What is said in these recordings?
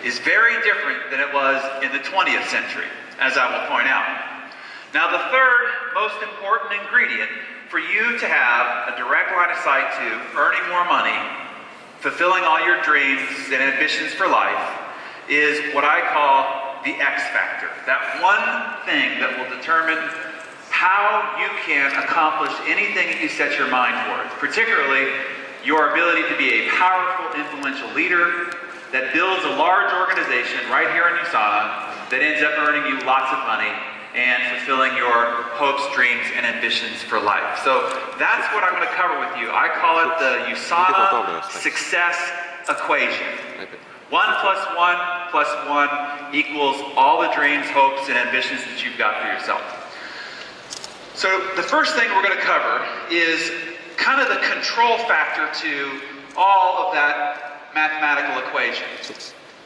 is very different than it was in the 20th century, as I will point out. Now, the third most important ingredient for you to have a direct line of sight to earning more money, fulfilling all your dreams and ambitions for life, is what I call the X factor. That one thing that will determine how you can accomplish anything that you set your mind towards, particularly your ability to be a powerful, influential leader that builds a large organization right here in USANA that ends up earning you lots of money and fulfilling your hopes, dreams, and ambitions for life. So that's what I'm going to cover with you. I call it the USANA success equation. 1 plus 1 plus 1 equals all the dreams, hopes, and ambitions that you've got for yourself. So the first thing we're going to cover is kind of the control factor to all of that mathematical equation.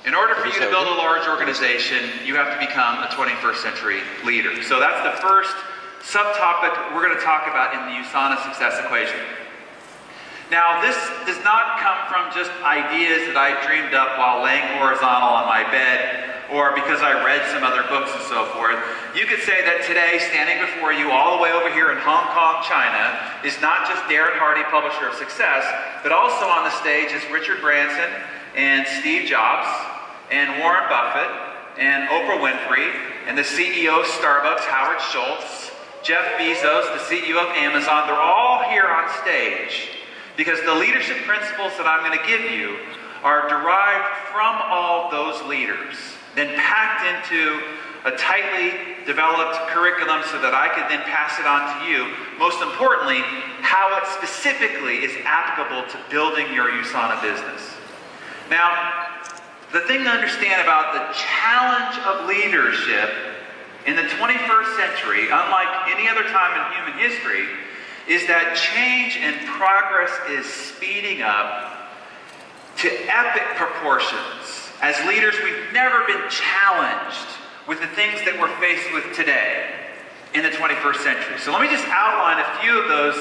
In order for you to build a large organization, you have to become a 21st century leader. So that's the first subtopic we're going to talk about in the USANA success equation. Now, this does not come from just ideas that I dreamed up while laying horizontal on my bed or because I read some other books and so forth. You could say that today, standing before you all the way over here in Hong Kong, China, is not just Darren Hardy, publisher of Success, but also on the stage is Richard Branson and Steve Jobs and Warren Buffett and Oprah Winfrey and the CEO of Starbucks, Howard Schultz, Jeff Bezos, the CEO of Amazon. They're all here on stage because the leadership principles that I'm going to give you are derived from all those leaders, then packed into a tightly developed curriculum so that I could then pass it on to you. Most importantly, how it specifically is applicable to building your USANA business. Now, the thing to understand about the challenge of leadership in the 21st century, unlike any other time in human history, is that change and progress is speeding up to epic proportions. As leaders, we've never been challenged with the things that we're faced with today in the 21st century. So let me just outline a few of those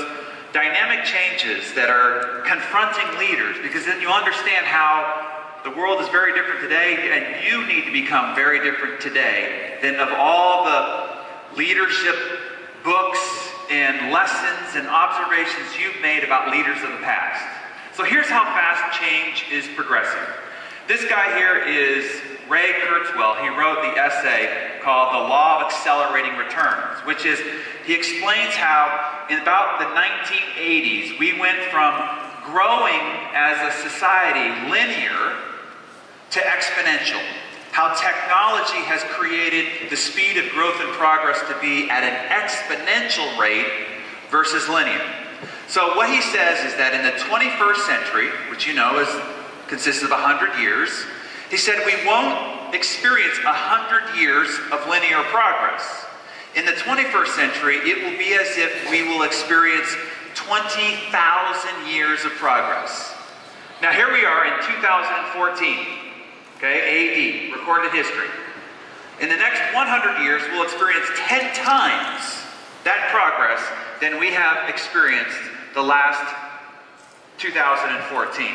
dynamic changes that are confronting leaders, because then you'll understand how the world is very different today, and you need to become very different today than of all the leadership books and lessons and observations you've made about leaders of the past. So here's how fast change is progressing. This guy here is Ray Kurzweil. He wrote the essay called The Law of Accelerating Returns, which is, he explains how in about the 1980s, we went from growing as a society linear to exponential. How technology has created the speed of growth and progress to be at an exponential rate versus linear. So what he says is that in the 21st century, which you know consists of 100 years, he said we won't experience 100 years of linear progress. In the 21st century, it will be as if we will experience 20,000 years of progress. Now here we are in 2014. Okay, AD, recorded history. In the next 100 years, we'll experience 10 times that progress than we have experienced the last 2014.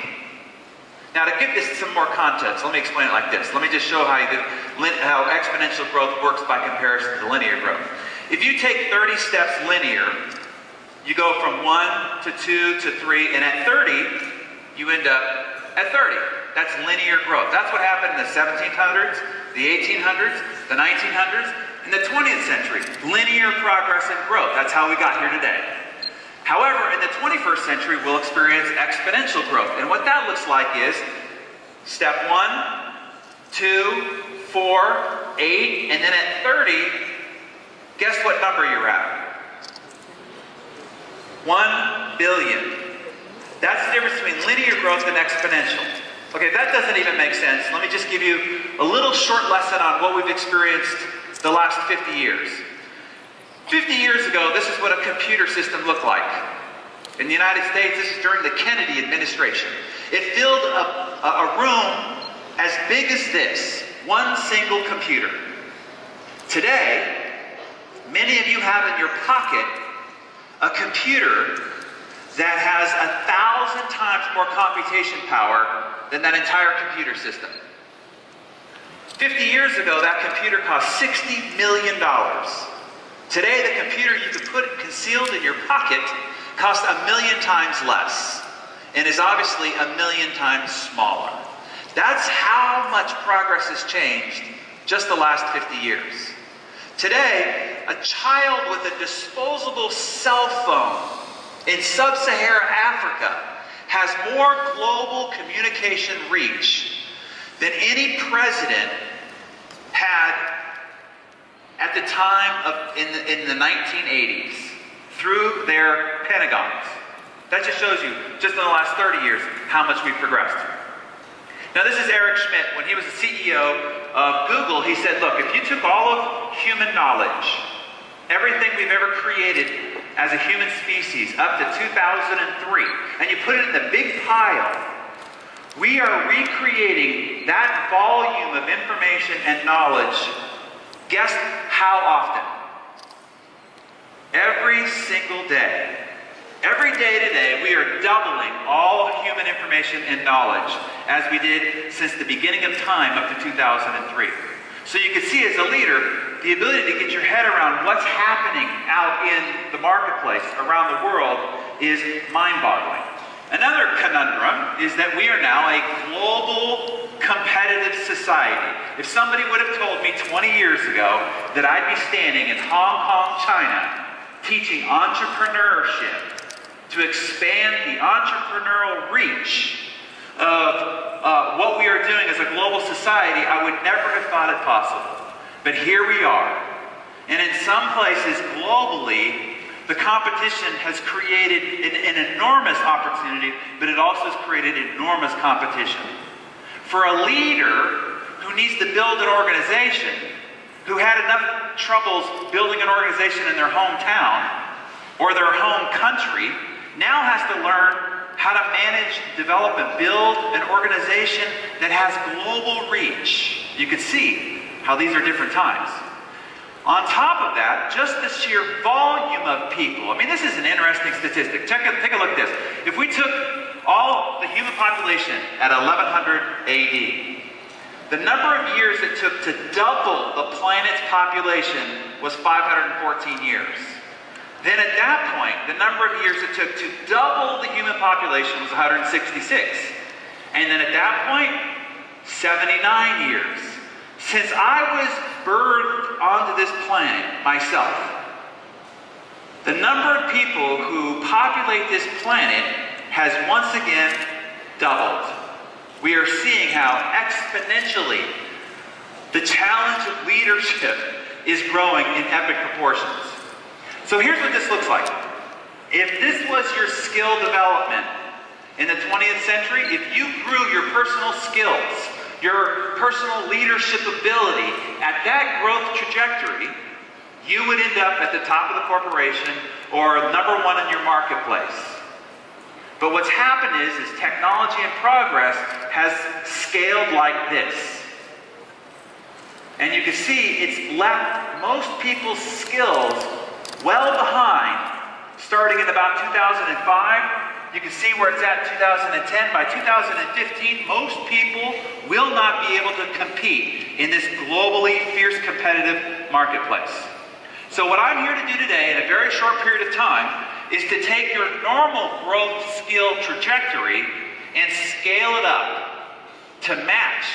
Now, to give this some more context, let me explain it like this. Let me just show how exponential growth works by comparison to linear growth. If you take 30 steps linear, you go from 1 to 2 to 3, and at 30, you end up at 30. That's linear growth. That's what happened in the 1700s, the 1800s, the 1900s, and the 20th century. Linear progress and growth. That's how we got here today. However, in the 21st century, we'll experience exponential growth. And what that looks like is step 1, 2, 4, 8, and then at 30, guess what number you're at? 1 billion. That's the difference between linear growth and exponential. Okay, that doesn't even make sense. Let me just give you a little short lesson on what we've experienced the last 50 years. 50 years ago, this is what a computer system looked like. In the United States, this is during the Kennedy administration. It filled a room as big as this, one single computer. Today, many of you have in your pocket a computer that has 1,000 times more computation power than that entire computer system. 50 years ago, that computer cost $60 million. Today, the computer you could put concealed in your pocket costs 1,000,000 times less and is obviously 1,000,000 times smaller. That's how much progress has changed just the last 50 years. Today, a child with a disposable cell phone in sub-Saharan Africa has more global communication reach than any president had at the time in the 1980s through their Pentagons. That just shows you, just in the last 30 years, how much we've progressed. Now this is Eric Schmidt. When he was the CEO of Google, he said, look, if you took all of human knowledge, everything we've ever created as a human species up to 2003, and you put it in the big pile, we are recreating that volume of information and knowledge. Guess how often? Every single day. Every day today, we are doubling all human information and knowledge as we did since the beginning of time up to 2003. So you can see as a leader, the ability to get your head around what's happening out in the marketplace around the world is mind-boggling. Another conundrum is that we are now a global competitive society. If somebody would have told me 20 years ago that I'd be standing in Hong Kong, China, teaching entrepreneurship to expand the entrepreneurial reach of what we are doing as a global society, I would never have thought it possible. But here we are. And in some places globally, the competition has created an enormous opportunity, but it also has created enormous competition. For a leader who needs to build an organization, who had enough troubles building an organization in their hometown or their home country, now has to learn how to manage, develop, and build an organization that has global reach. You can see how these are different times. On top of that, just the sheer volume of people. I mean, this is an interesting statistic. Take a look at this. If we took all the human population at 1100 AD, the number of years it took to double the planet's population was 514 years. Then at that point, the number of years it took to double the human population was 166. And then at that point, 79 years. Since I was birthed onto this planet myself, the number of people who populate this planet has once again doubled. We are seeing how exponentially the challenge of leadership is growing in epic proportions. So here's what this looks like. If this was your skill development in the 20th century, if you grew your personal skills, your personal leadership ability at that growth trajectory, you would end up at the top of the corporation or number one in your marketplace. But what's happened is technology and progress has scaled like this. And you can see it's left most people's skills well behind, starting in about 2005. You can see where it's at in 2010. By 2015, most people will not be able to compete in this globally fierce competitive marketplace. So what I'm here to do today in a very short period of time is to take your normal growth skill trajectory and scale it up to match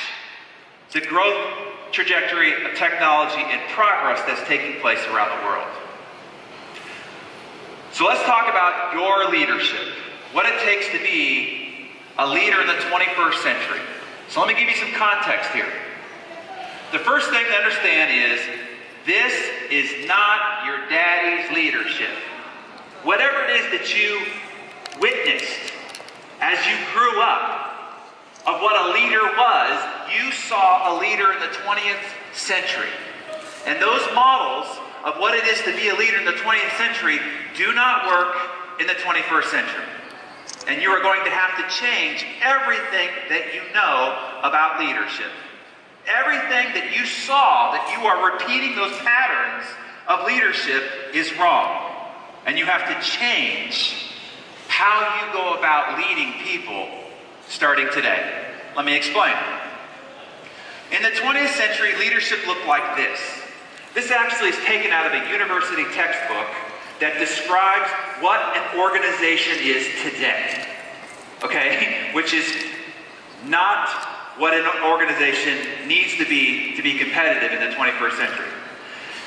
the growth trajectory of technology and progress that's taking place around the world. So let's talk about your leadership. What it takes to be a leader in the 21st century. So let me give you some context here. The first thing to understand is this is not your daddy's leadership. Whatever it is that you witnessed as you grew up of what a leader was, you saw a leader in the 20th century. And those models of what it is to be a leader in the 20th century do not work in the 21st century. And you are going to have to change everything that you know about leadership. Everything that you saw, that you are repeating those patterns of leadership is wrong. And you have to change how you go about leading people starting today. Let me explain. In the 20th century, leadership looked like this. This actually is taken out of a university textbook that describes what an organization is today, okay? Which is not what an organization needs to be competitive in the 21st century.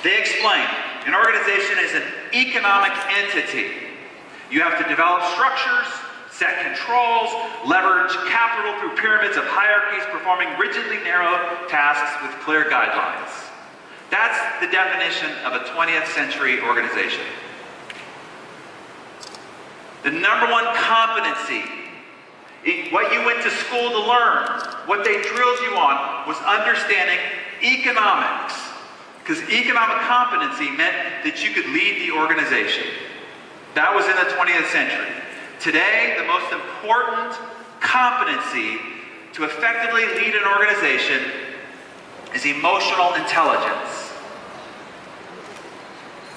They explain, an organization is an economic entity. You have to develop structures, set controls, leverage capital through pyramids of hierarchies, performing rigidly narrow tasks with clear guidelines. That's the definition of a 20th century organization. The number one competency, what you went to school to learn, what they drilled you on, was understanding economics. Because economic competency meant that you could lead the organization. That was in the 20th century. Today, the most important competency to effectively lead an organization is emotional intelligence.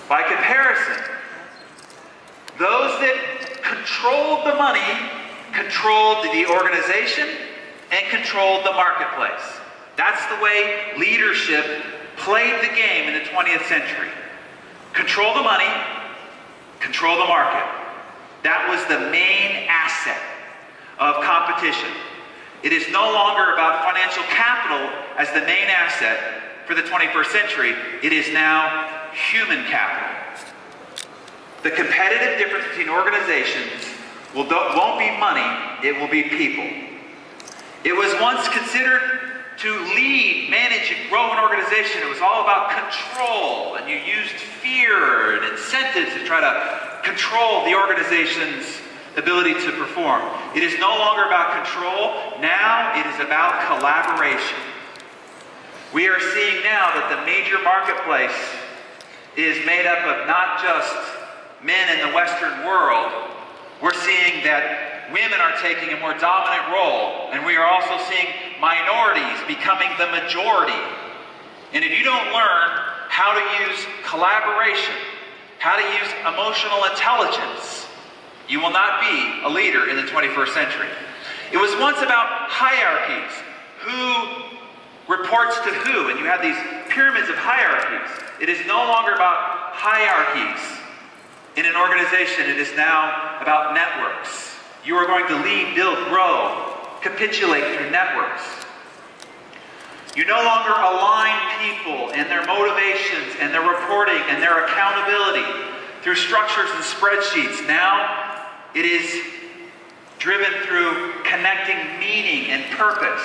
By comparison, those that controlled the money controlled the organization and controlled the marketplace. That's the way leadership played the game in the 20th century. Control the money, control the market. That was the main asset of competition. It is no longer about financial capital as the main asset for the 21st century. It is now human capital. The competitive difference between organizations won't be money, it will be people. It was once considered to lead, manage, and grow an organization. It was all about control, and you used fear and incentives to try to control the organization's ability to perform. It is no longer about control. Now it is about collaboration. We are seeing now that the major marketplace is made up of not just men in the Western world. We're seeing that women are taking a more dominant role, and we are also seeing minorities becoming the majority. And if you don't learn how to use collaboration, how to use emotional intelligence, you will not be a leader in the 21st century. It was once about hierarchies. Who reports to who? And you have these pyramids of hierarchies. It is no longer about hierarchies in an organization. It is now about networks. You are going to lead, build, grow, capitulate through networks. You no longer align people and their motivations and their reporting and their accountability through structures and spreadsheets. Now it is driven through connecting meaning and purpose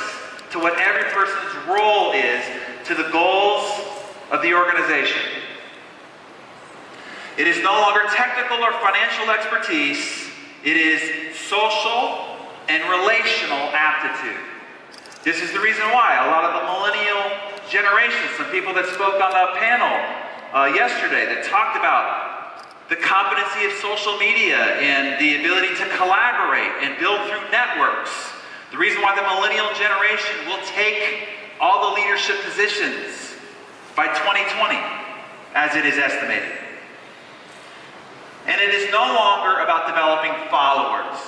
to what every person's role is to the goals of the organization. It is no longer technical or financial expertise. It is social and relational aptitude. This is the reason why a lot of the millennial generation, some people that spoke on the panel yesterday that talked about the competency of social media and the ability to collaborate and build through networks. The reason why the millennial generation will take all the leadership positions by 2020, as it is estimated. And it is no longer about developing followers.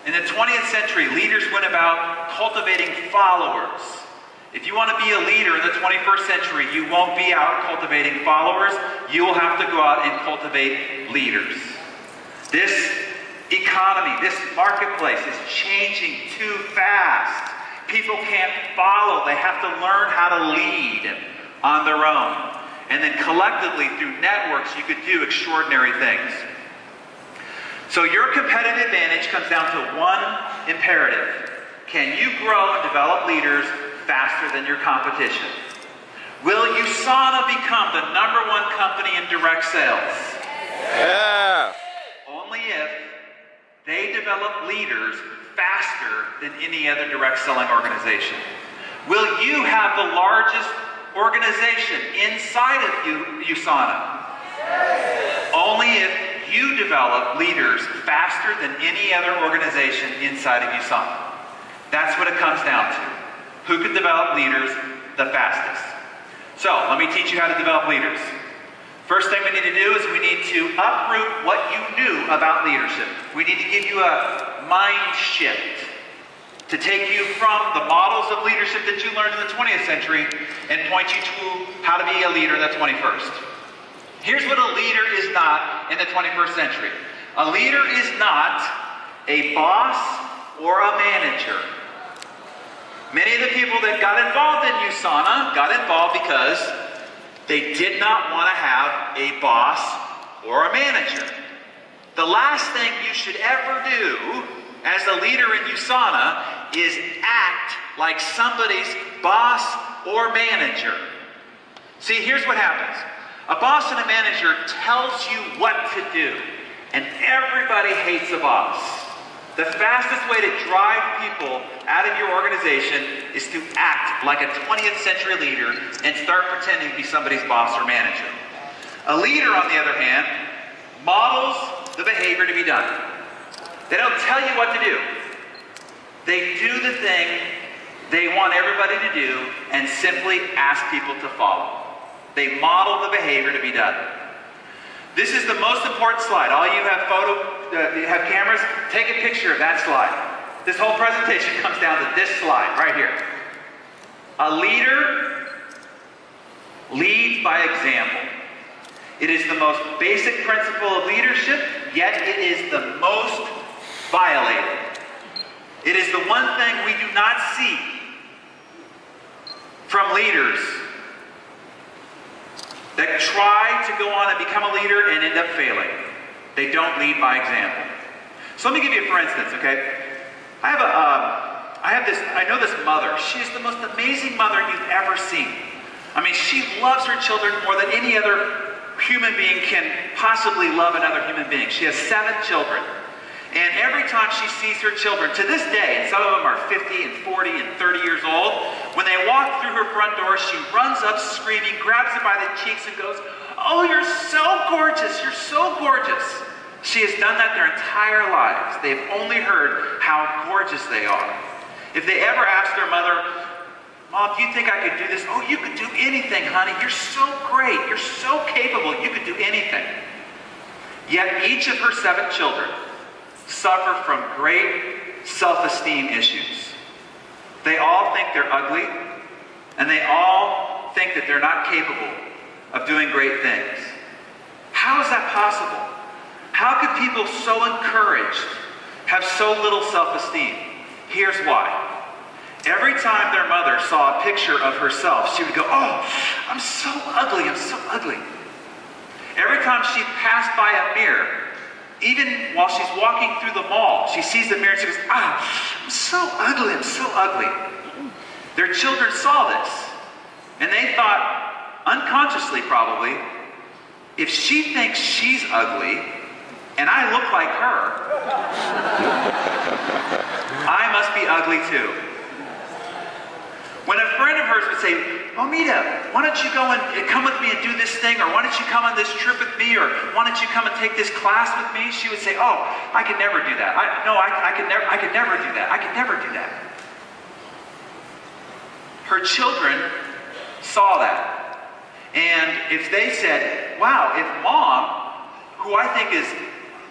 In the 20th century, leaders went about cultivating followers. If you want to be a leader in the 21st century, you won't be out cultivating followers. You will have to go out and cultivate leaders. This economy, this marketplace is changing too fast. People can't follow. They have to learn how to lead on their own. And then collectively, through networks, you could do extraordinary things. So your competitive advantage comes down to one imperative. Can you grow and develop leaders faster than your competition? Will USANA become the #1 company in direct sales? Yeah. Only if they develop leaders faster than any other direct selling organization. Will you have the largest organization inside of USANA? Only if you develop leaders faster than any other organization inside of USANA. That's what it comes down to. Who can develop leaders the fastest? So, let me teach you how to develop leaders. First thing we need to do is we need to uproot what you knew about leadership. We need to give you a mind shift to take you from the models of leadership that you learned in the 20th century and point you to how to be a leader in the 21st. Here's what a leader is not in the 21st century. A leader is not a boss or a manager. Many of the people that got involved in USANA got involved because they did not want to have a boss or a manager. The last thing you should ever do as a leader in USANA is act like somebody's boss or manager. See, here's what happens. A boss and a manager tells you what to do, and everybody hates a boss. The fastest way to drive people out of your organization is to act like a 20th century leader and start pretending to be somebody's boss or manager. A leader, on the other hand, models the behavior to be done. They don't tell you what to do. They do the thing they want everybody to do and simply ask people to follow. They model the behavior to be done. This is the most important slide. All you have cameras, take a picture of that slide. This whole presentation comes down to this slide right here. A leader leads by example. It is the most basic principle of leadership, yet it is the most violated. It is the one thing we do not see from leaders that try to go on and become a leader and end up failing. They don't lead by example. So let me give you a for instance, okay? I know this mother. She's the most amazing mother you've ever seen. I mean, she loves her children more than any other human being can possibly love another human being. She has 7 children. And every time she sees her children, to this day, and some of them are 50 and 40 and 30 years old, when they walk through her front door, she runs up screaming, grabs them by the cheeks and goes, "Oh, you're so gorgeous, you're so gorgeous." She has done that their entire lives. They've only heard how gorgeous they are. If they ever asked their mother, "Mom, do you think I could do this?" "Oh, you could do anything, honey. You're so great. You're so capable. You could do anything." Yet each of her 7 children suffer from great self-esteem issues. They all think they're ugly, and they all think that they're not capable of doing great things. How is that possible? How could people so encouraged have so little self-esteem? Here's why. Every time their mother saw a picture of herself, she would go, "Oh, I'm so ugly, I'm so ugly." Every time she passed by a mirror, even while she's walking through the mall, she sees the mirror and she goes, "Ah, I'm so ugly, I'm so ugly." Their children saw this, and they thought, unconsciously probably, if she thinks she's ugly, and I look like her, I must be ugly too. When a friend of hers would say, "Omida, why don't you go and come with me and do this thing, or why don't you come on this trip with me, or why don't you come and take this class with me?" she would say, "Oh, I could never do that. I could never do that. I could never do that." Her children saw that. And if they said, "Wow, if Mom, who I think is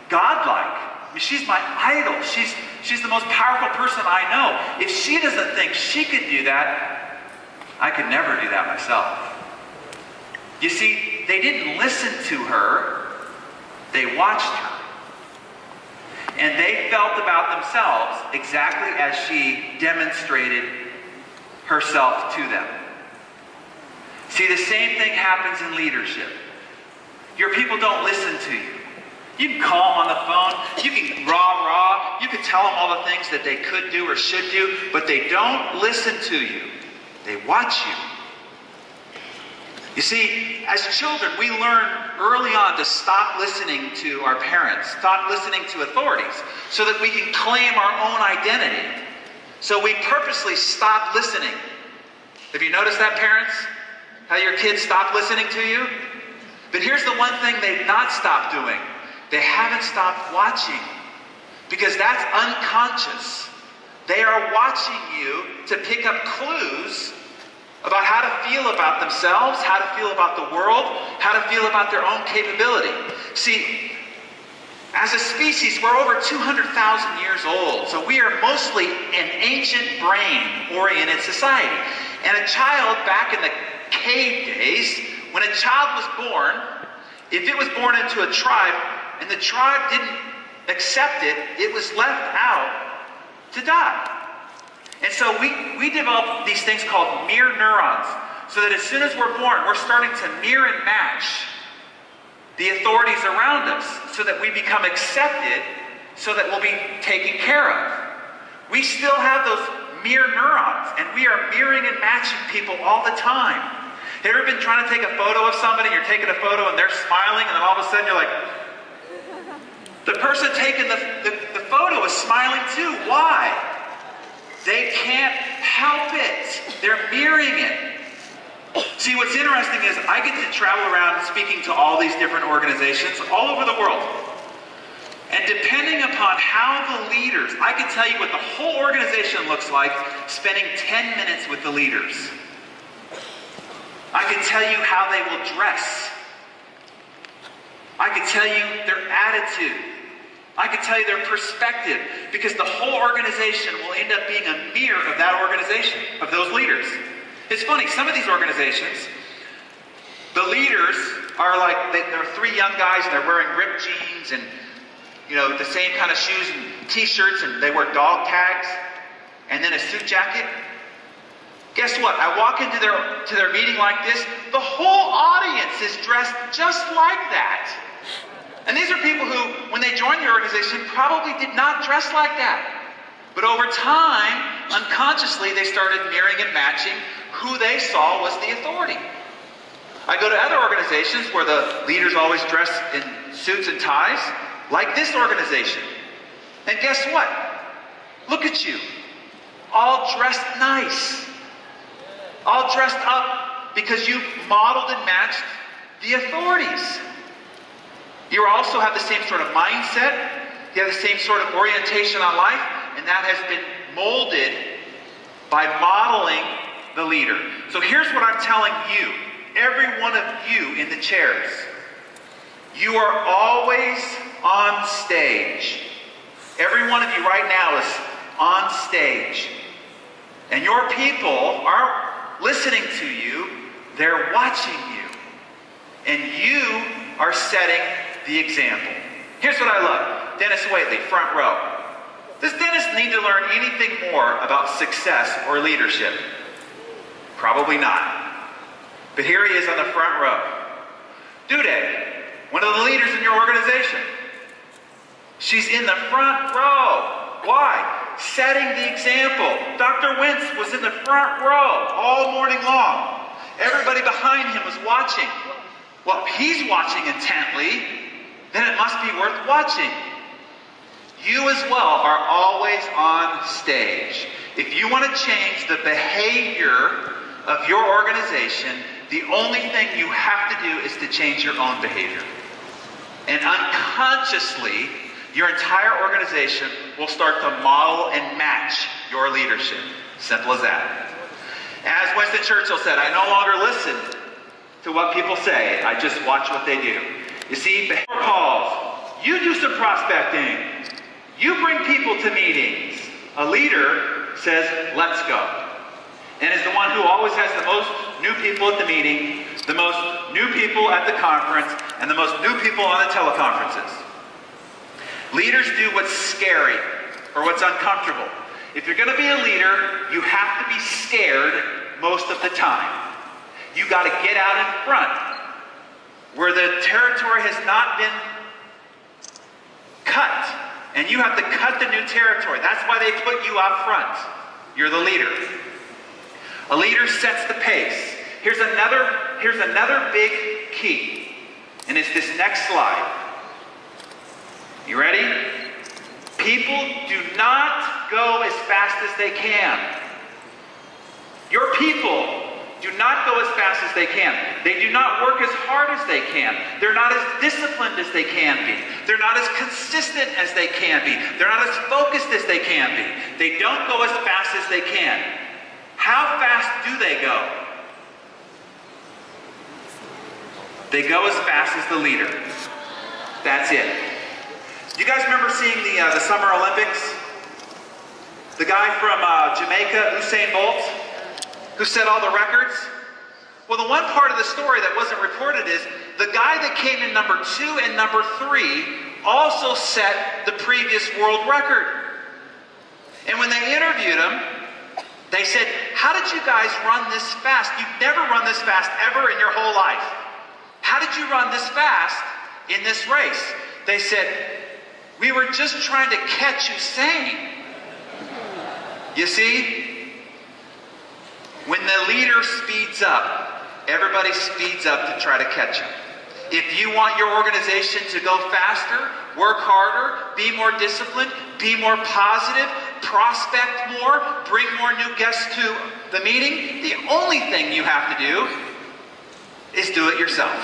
godlike, I mean, she's my idol, she's the most powerful person I know, if she doesn't think she could do that, I could never do that myself." You see, they didn't listen to her, they watched her. And they felt about themselves exactly as she demonstrated herself to them. See, the same thing happens in leadership. Your people don't listen to you. You can call them on the phone, you can rah-rah, you can tell them all the things that they could do or should do, but they don't listen to you. They watch you. You see, as children, we learn early on to stop listening to our parents, stop listening to authorities, so that we can claim our own identity. So we purposely stop listening. Have you noticed that, parents? How your kids stop listening to you? But here's the one thing they've not stopped doing. They haven't stopped watching, because that's unconscious. They are watching you to pick up clues about how to feel about themselves, how to feel about the world, how to feel about their own capability. See, As a species, we're over 200,000 years old, so we are mostly an ancient brain-oriented society. And a child, back in the cave days, when a child was born, if it was born into a tribe and the tribe didn't accept it, it was left out to die. And so we developed these things called mirror neurons, so that as soon as we're born, we're starting to mirror and match the authorities around us so that we become accepted, so that we'll be taken care of. We still have those mirror neurons, and we are mirroring and matching people all the time. Have you ever been trying to take a photo of somebody, and you're taking a photo and they're smiling, and then all of a sudden you're like, the person taking the photo is smiling too. Why? They can't help it. They're mirroring it. See, what's interesting is I get to travel around speaking to all these different organizations all over the world. And depending upon how the leaders, I can tell you what the whole organization looks like spending 10 minutes with the leaders. I can tell you how they will dress. I can tell you their attitude. I can tell you their perspective, because the whole organization will end up being a mirror of that organization, of those leaders. It's funny, some of these organizations, the leaders are like, they're three young guys and they're wearing ripped jeans and, you know, the same kind of shoes and t-shirts, and they wear dog tags and then a suit jacket. Guess what? I walk into their meeting like this, the whole audience is dressed just like that. And these are people who, when they joined the organization, probably did not dress like that. But over time, unconsciously, they started mirroring and matching who they saw was the authority. I go to other organizations where the leaders always dress in suits and ties, like this organization. And guess what? Look at you. All dressed nice. All dressed up because you modeled and matched the authorities. You also have the same sort of mindset. You have the same sort of orientation on life. And that has been molded by modeling the leader. So here's what I'm telling you. Every one of you in the chairs. You are always on stage. Every one of you right now is on stage. And your people are listening to you. They're watching you. And you are setting the example. Here's what I love. Dennis Waitley, front row. Does Dennis need to learn anything more about success or leadership? Probably not. But here he is on the front row. Duday, one of the leaders in your organization. She's in the front row. Why? Setting the example. Dr. Wentz was in the front row all morning long. Everybody behind him was watching. Well, if he's watching intently, then it must be worth watching. You as well are always on stage. If you want to change the behavior of your organization, the only thing you have to do is to change your own behavior. And unconsciously, your entire organization will start to model and match your leadership. Simple as that. As Winston Churchill said, I no longer listen to what people say. I just watch what they do. You see, behavior calls. You do some prospecting. You bring people to meetings. A leader says, let's go. And is the one who always has the most new people at the meeting, the most new people at the conference, and the most new people on the teleconferences. Leaders do what's scary or what's uncomfortable. If you're going to be a leader, you have to be scared most of the time. You got to get out in front where the territory has not been cut. And you have to cut the new territory. That's why they put you out front. You're the leader. A leader sets the pace. Here's another big key. And it's this next slide. You ready? People do not go as fast as they can. Your people do not go as fast as they can. They do not work as hard as they can. They're not as disciplined as they can be. They're not as consistent as they can be. They're not as focused as they can be. They don't go as fast as they can. How fast do they go? They go as fast as the leader. That's it. You guys remember seeing the Summer Olympics? The guy from Jamaica, Usain Bolt, who set all the records? Well, the one part of the story that wasn't reported is the guy that came in number 2 and number 3 also set the previous world record. And when they interviewed him, they said, how did you guys run this fast? You've never run this fast ever in your whole life. How did you run this fast in this race? They said, we were just trying to catch Usain. You see, when the leader speeds up, everybody speeds up to try to catch him. If you want your organization to go faster, work harder, be more disciplined, be more positive, prospect more, bring more new guests to the meeting, the only thing you have to do is do it yourself.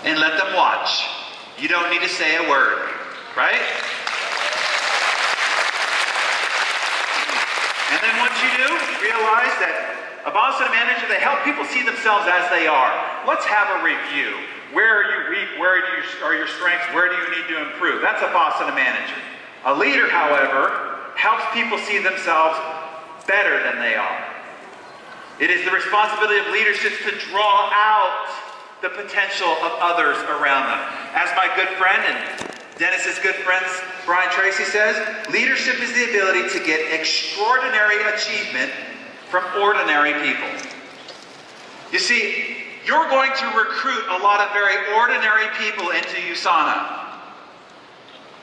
And let them watch. You don't need to say a word, right? And then once you do, realize that a boss and a manager, they help people see themselves as they are. Let's have a review. Where are you weak? Where are your strengths? Where do you need to improve? That's a boss and a manager. A leader, however, helps people see themselves better than they are. It is the responsibility of leadership to draw out the potential of others around them. As my good friend and Dennis's good friend Brian Tracy says, leadership is the ability to get extraordinary achievement from ordinary people. You see, you're going to recruit a lot of very ordinary people into USANA.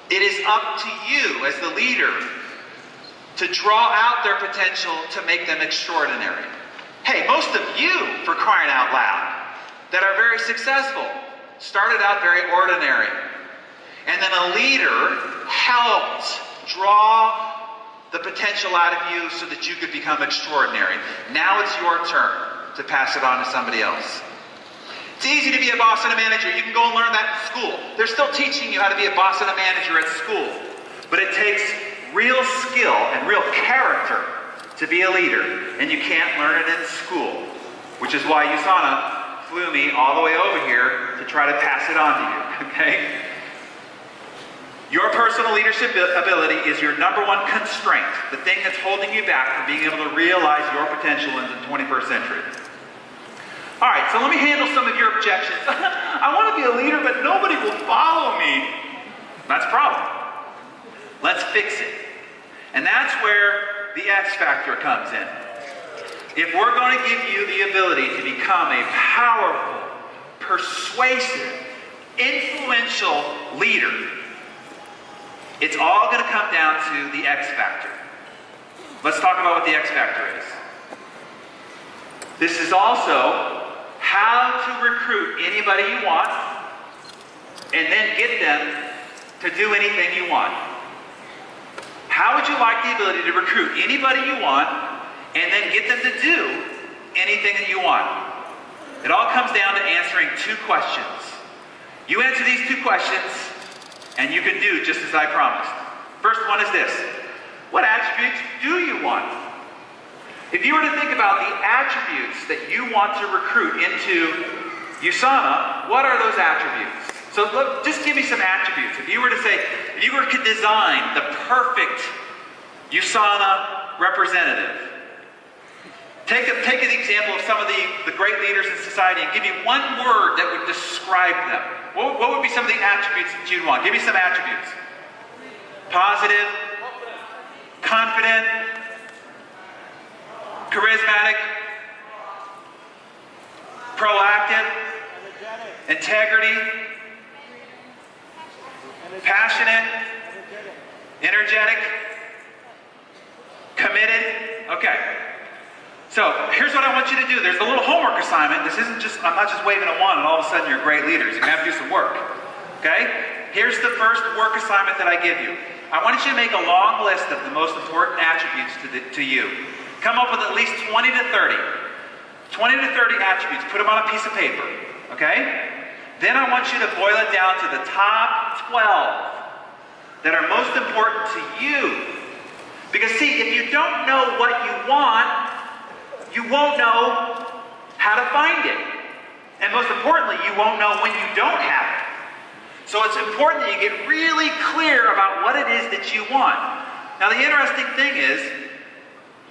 It is up to you as the leader to draw out their potential to make them extraordinary. Hey, most of you, for crying out loud, that are very successful, started out very ordinary. And then a leader helped draw the potential out of you so that you could become extraordinary. Now it's your turn to pass it on to somebody else. It's easy to be a boss and a manager. You can go and learn that in school. They're still teaching you how to be a boss and a manager at school. But it takes real skill and real character to be a leader. And you can't learn it in school. Which is why USANA flew me all the way over here to try to pass it on to you. Okay? Your personal leadership ability is your number one constraint, the thing that's holding you back from being able to realize your potential in the 21st century. All right, so let me handle some of your objections. I want to be a leader, but nobody will follow me. That's a problem. Let's fix it. And that's where the X factor comes in. If we're going to give you the ability to become a powerful, persuasive, influential leader, it's all going to come down to the X factor. Let's talk about what the X factor is. This is also how to recruit anybody you want and then get them to do anything you want. How would you like the ability to recruit anybody you want and then get them to do anything that you want? It all comes down to answering 2 questions. You answer these 2 questions, and you can do just as I promised. First one is this. What attributes do you want? If you were to think about the attributes that you want to recruit into USANA, what are those attributes? So look, just give me some attributes. If you were to say, if you were to design the perfect USANA representative, take an example of some of the great leaders in society and give me one word that would describe them. What would be some of the attributes that you'd want? Give me some attributes. Positive, confident, charismatic, proactive, integrity, passionate, energetic, committed. Okay. So here's what I want you to do. There's a little homework assignment. This isn't just, I'm not just waving a wand and all of a sudden you're great leaders. You're going to have to do some work. Okay? Here's the first work assignment that I give you. I want you to make a long list of the most important attributes to you. Come up with at least 20 to 30. 20 to 30 attributes. Put them on a piece of paper. Okay? Then I want you to boil it down to the top 12 that are most important to you. Because see, if you don't know what you want, you won't know how to find it. And most importantly, you won't know when you don't have it. So it's important that you get really clear about what it is that you want. Now the interesting thing is,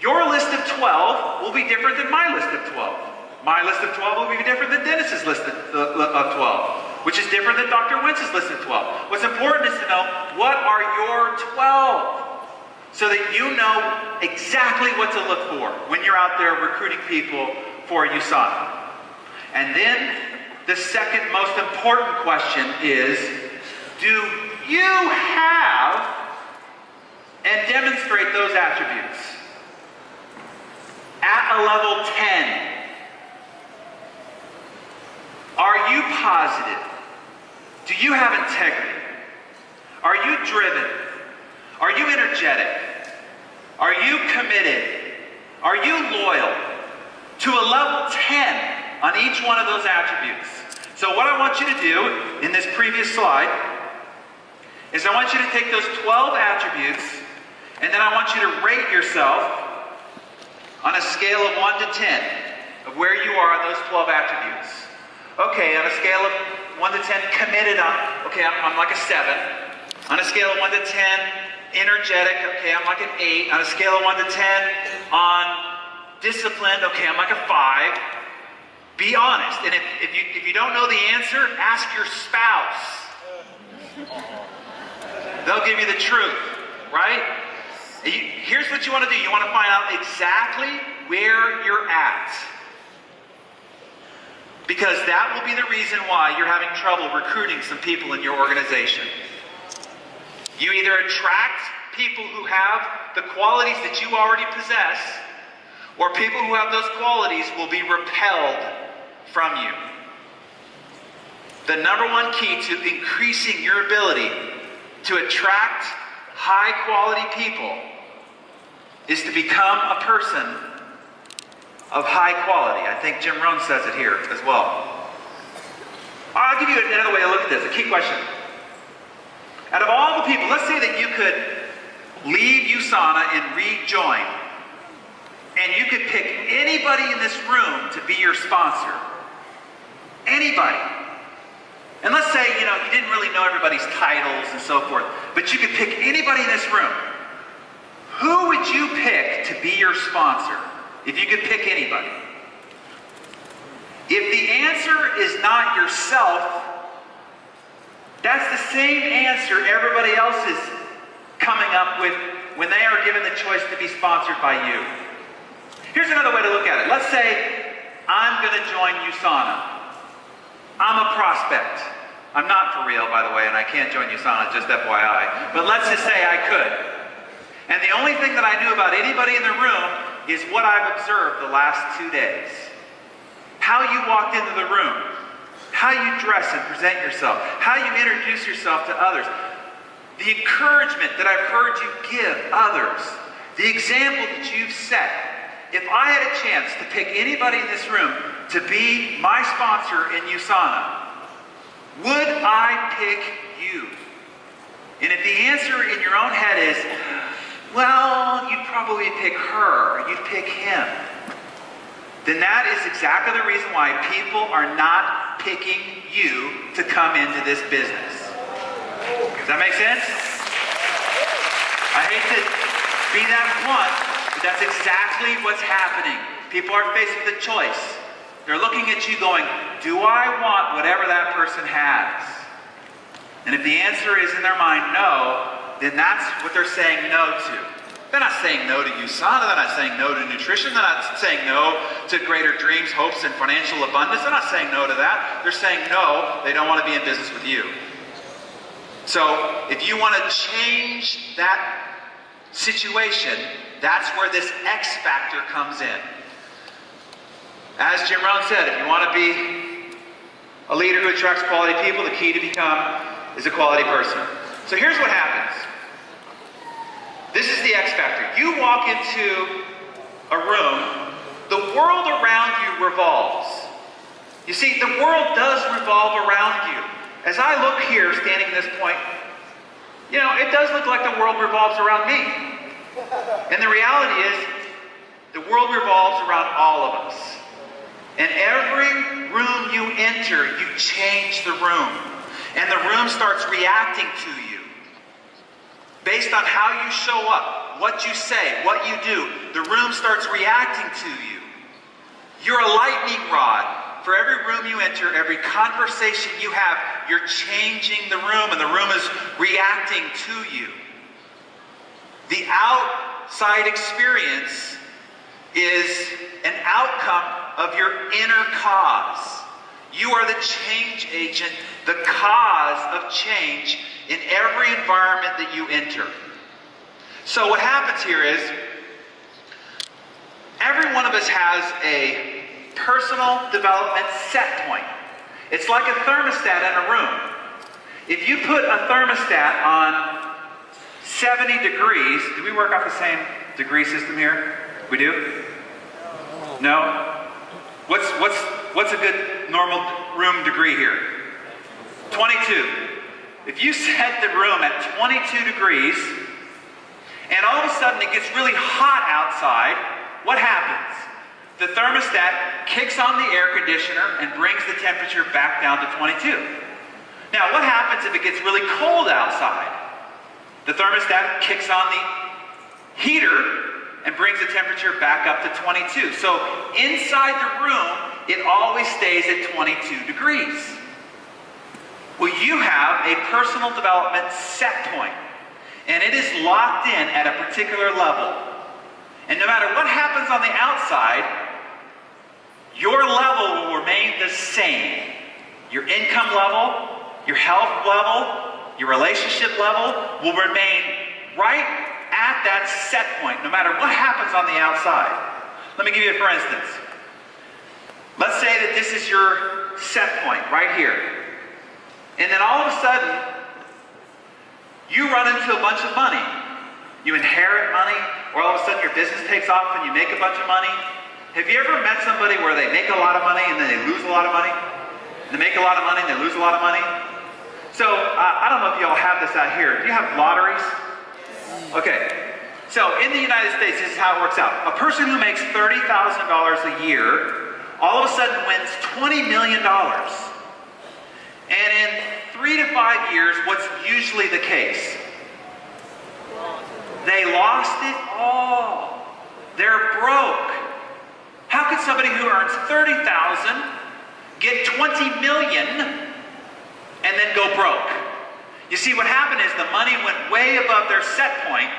your list of 12 will be different than my list of 12. My list of 12 will be different than Dennis's list of 12, which is different than Dr. Wentz's list of 12. What's important is to know, what are your 12? So that you know exactly what to look for when you're out there recruiting people for USANA. And then the second most important question is, do you have and demonstrate those attributes at a level 10? Are you positive? Do you have integrity? Are you driven? Are you energetic? Are you committed? Are you loyal? To a level 10 on each one of those attributes. So what I want you to do in this previous slide is I want you to take those 12 attributes and then I want you to rate yourself on a scale of 1 to 10 of where you are on those 12 attributes. Okay, on a scale of 1 to 10, committed, I'm like a 7. On a scale of 1 to 10, energetic, okay, I'm like an 8. On a scale of 1 to 10, on disciplined, okay, I'm like a 5. Be honest. And if you don't know the answer, ask your spouse. They'll give you the truth, right? Here's what you want to do. You want to find out exactly where you're at. Because that will be the reason why you're having trouble recruiting some people in your organization. You either attract people who have the qualities that you already possess, or people who have those qualities will be repelled from you. The number one key to increasing your ability to attract high quality people is to become a person of high quality. I think Jim Rohn says it here as well. I'll give you another way to look at this, a key question. Out of all the people, let's say that you could leave USANA and rejoin, and you could pick anybody in this room to be your sponsor. Anybody. And let's say, you didn't really know everybody's titles and so forth, but you could pick anybody in this room. Who would you pick to be your sponsor if you could pick anybody? If the answer is not yourself, that's the same answer everybody else is coming up with when they are given the choice to be sponsored by you. Here's another way to look at it. Let's say I'm going to join USANA. I'm a prospect. I'm not for real, by the way, and I can't join USANA, just FYI. But let's just say I could. And the only thing that I knew about anybody in the room is what I've observed the last 2 days. How you walked into the room. How you dress and present yourself. How you introduce yourself to others. The encouragement that I've heard you give others. The example that you've set. If I had a chance to pick anybody in this room to be my sponsor in USANA, would I pick you? And if the answer in your own head is, well, you'd probably pick her, or you'd pick him, then that is exactly the reason why people are not picking you to come into this business. Does that make sense? I hate to be that blunt, but that's exactly what's happening. People are facing the choice. They're looking at you going, do I want whatever that person has? And if the answer is in their mind no, then that's what they're saying no to. They're not saying no to USANA. They're not saying no to nutrition. They're not saying no to greater dreams, hopes, and financial abundance. They're not saying no to that. They're saying no, they don't want to be in business with you. So if you want to change that situation, that's where this X factor comes in. As Jim Rohn said, if you want to be a leader who attracts quality people, the key to become is a quality person. So here's what happens. This is the X factor. You walk into a room, the world around you revolves. You see, the world does revolve around you. As I look here, standing at this point, it does look like the world revolves around me. And the reality is, the world revolves around all of us. And every room you enter, you change the room. and the room starts reacting to you. Based on how you show up, what you say, what you do, the room starts reacting to you. You're a lightning rod. For every room you enter, every conversation you have, you're changing the room, and the room is reacting to you. The outside experience is an outcome of your inner cause. You are the change agent, the cause of change in every environment that you enter. So what happens here is, every one of us has a personal development set point. It's like a thermostat in a room. If you put a thermostat on 70 degrees, do we work off the same degree system here? We do? No? What's a good normal room degree here? 22. If you set the room at 22 degrees, and all of a sudden it gets really hot outside, what happens? The thermostat kicks on the air conditioner and brings the temperature back down to 22. Now, what happens if it gets really cold outside? The thermostat kicks on the heater and brings the temperature back up to 22. So inside the room, it always stays at 22 degrees. Well, you have a personal development set point, and it is locked in at a particular level. And no matter what happens on the outside, your level will remain the same. Your income level, your health level, your relationship level will remain right at that set point, no matter what happens on the outside. Let me give you a for instance. Let's say that this is your set point right here. And then all of a sudden, you run into a bunch of money. You inherit money, or all of a sudden your business takes off and you make a bunch of money. Have you ever met somebody where they make a lot of money and then they lose a lot of money? They make a lot of money and they lose a lot of money? So, I don't know if you all have this out here. Do you have lotteries? Okay. So, in the United States, this is how it works out. A person who makes $30,000 a year, all of a sudden wins $20 million. And in 3 to 5 years, what's usually the case? They lost it all. They're broke. How could somebody who earns $30,000 get $20 million and then go broke? You see, what happened is the money went way above their set point,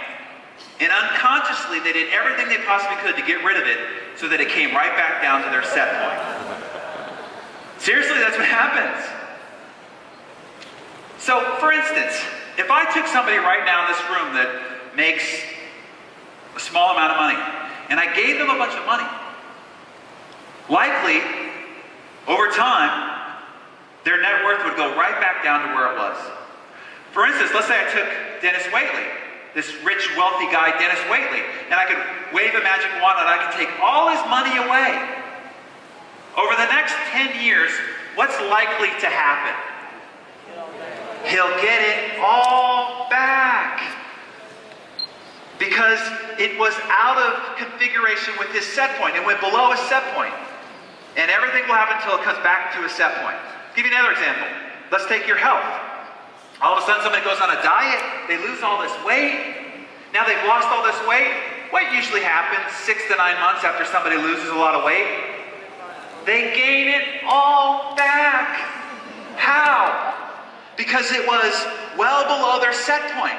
and unconsciously they did everything they possibly could to get rid of it so that it came right back down to their set point. Seriously, that's what happens. So, for instance, if I took somebody right now in this room that makes a small amount of money, and I gave them a bunch of money, likely, over time, their net worth would go right back down to where it was. For instance, let's say I took Dennis Waitley, this rich, wealthy guy, Dennis Waitley, and I could wave a magic wand and I could take all his money away. Over the next 10 years, what's likely to happen? He'll get it all back. Because it was out of configuration with his set point. It went below his set point. And everything will happen until it comes back to a set point. I'll give you another example. Let's take your health. All of a sudden somebody goes on a diet, they lose all this weight. Now they've lost all this weight. What usually happens 6 to 9 months after somebody loses a lot of weight? They gain it all back. How? Because it was well below their set point.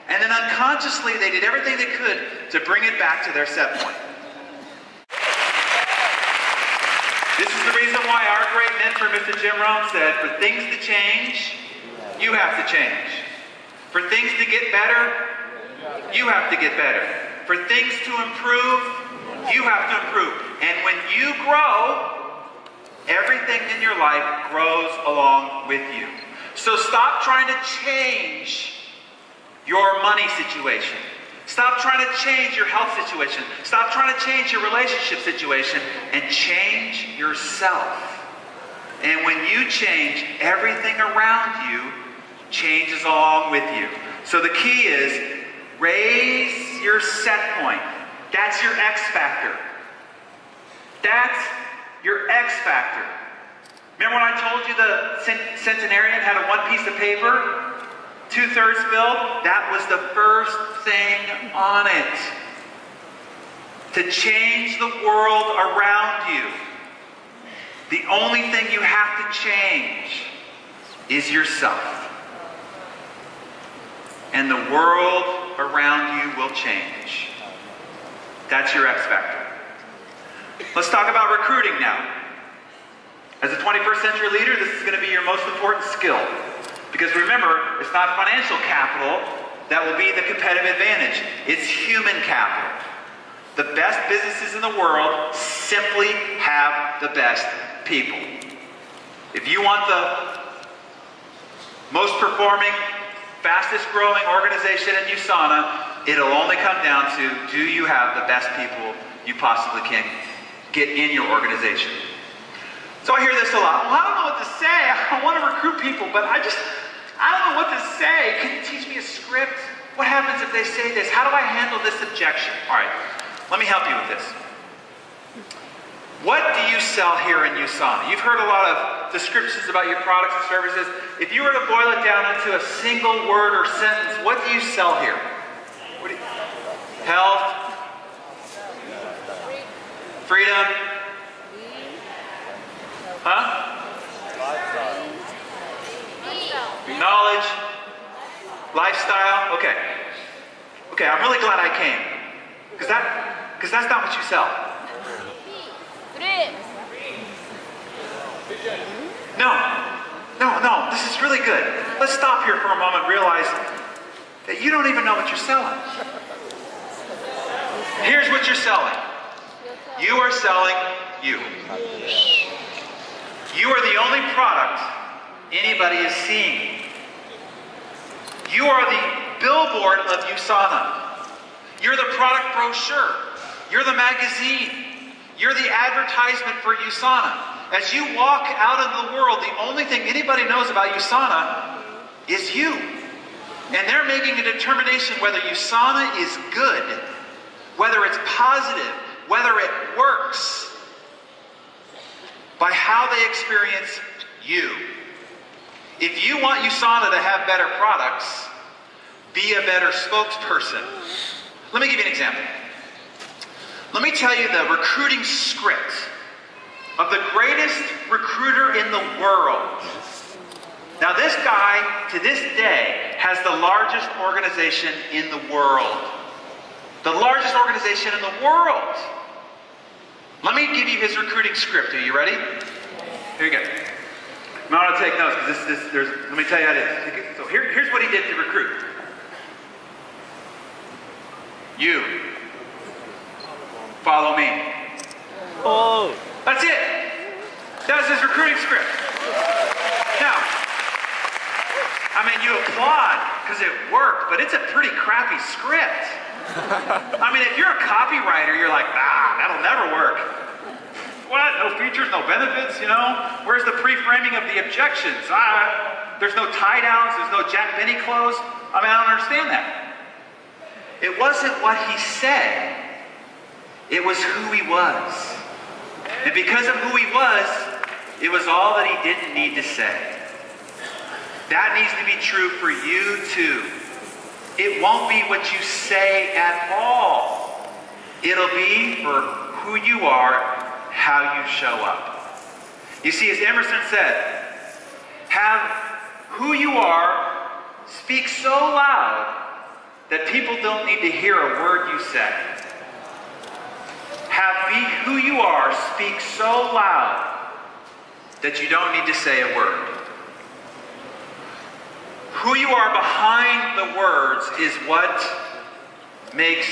And then unconsciously they did everything they could to bring it back to their set point. This is the reason why our great mentor, Mr. Jim Rohn, said, for things to change, you have to change. For things to get better, you have to get better. For things to improve, you have to improve. And when you grow, everything in your life grows along with you. So stop trying to change your money situation. Stop trying to change your health situation. Stop trying to change your relationship situation and change yourself. And when you change, everything around you changes along with you. So the key is raise your set point. That's your X factor. That's your X factor. Remember when I told you the centenarian had a one piece of paper, 2/3 filled? That was the first thing on it. To change the world around you, the only thing you have to change is yourself. And the world around you will change. That's your X factor. Let's talk about recruiting now. As a 21st century leader, this is going to be your most important skill. Because remember, it's not financial capital that will be the competitive advantage. It's human capital. The best businesses in the world simply have the best people. If you want the most performing, fastest growing organization in USANA, it'll only come down to, do you have the best people you possibly can get in your organization? So I hear this a lot. Well, I don't know what to say. I want to recruit people, but I don't know what to say. Can you teach me a script? What happens if they say this? How do I handle this objection? All right, let me help you with this. What do you sell here in USANA? You've heard a lot of descriptions about your products and services. If you were to boil it down into a single word or sentence, what do you sell here? Health? Freedom? Huh? Knowledge? Lifestyle? Okay. Okay, I'm really glad I came. Because that's not what you sell. No, this is really good. Let's stop here for a moment and realize that you don't even know what you're selling. Here's what you're selling. You are selling you. You are the only product anybody is seeing. You are the billboard of USANA. You're the product brochure. You're the magazine. You're the advertisement for USANA. As you walk out into the world, the only thing anybody knows about USANA is you. And they're making a determination whether USANA is good, whether it's positive, whether it works, by how they experience you. If you want USANA to have better products, be a better spokesperson. Let me give you an example. Let me tell you the recruiting script of the greatest recruiter in the world. Now this guy, to this day, has the largest organization in the world. The largest organization in the world. Let me give you his recruiting script. Are you ready? Here you go. I want to take notes because let me tell you how it is. So here's what he did to recruit. You. Follow me. Oh. That's it. That's his recruiting script. Now, I mean, you applaud because it worked, but it's a pretty crappy script. I mean, if you're a copywriter, you're like, that'll never work. What? No features, no benefits, you know? Where's the pre-framing of the objections? There's no tie-downs, there's no Jack Benny close. I mean, I don't understand that. It wasn't what he said. It was who he was. And because of who he was, it was all that he didn't need to say. That needs to be true for you too. It won't be what you say at all. It'll be for who you are, how you show up. You see, as Emerson said, have who you are speak so loud that people don't need to hear a word you say. Have be who you are speak so loud that you don't need to say a word. Who you are behind the words is what makes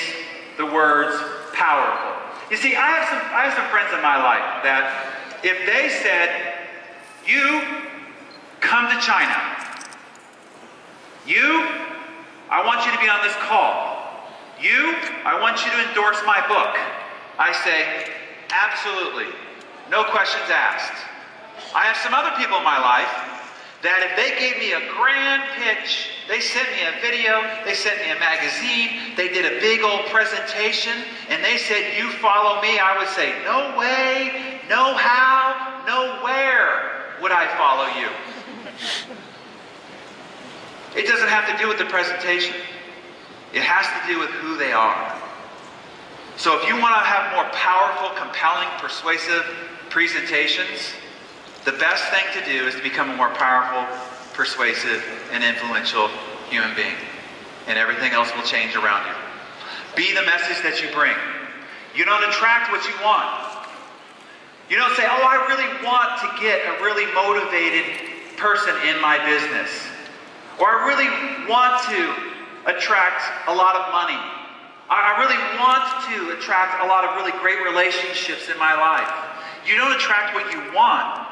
the words powerful. You see, I have some friends in my life that if they said, you come to China, I want you to be on this call, I want you to endorse my book, I say, absolutely, no questions asked. I have some other people in my life that if they gave me a grand pitch, they sent me a video, they sent me a magazine, they did a big old presentation, and they said, you follow me, I would say, no way, no how, no where would I follow you. It doesn't have to do with the presentation. It has to do with who they are. So if you want to have more powerful, compelling, persuasive presentations, the best thing to do is to become a more powerful, persuasive, and influential human being. And everything else will change around you. Be the message that you bring. You don't attract what you want. You don't say, oh, I really want to get a really motivated person in my business. Or I really want to attract a lot of money. I really want to attract a lot of really great relationships in my life. You don't attract what you want.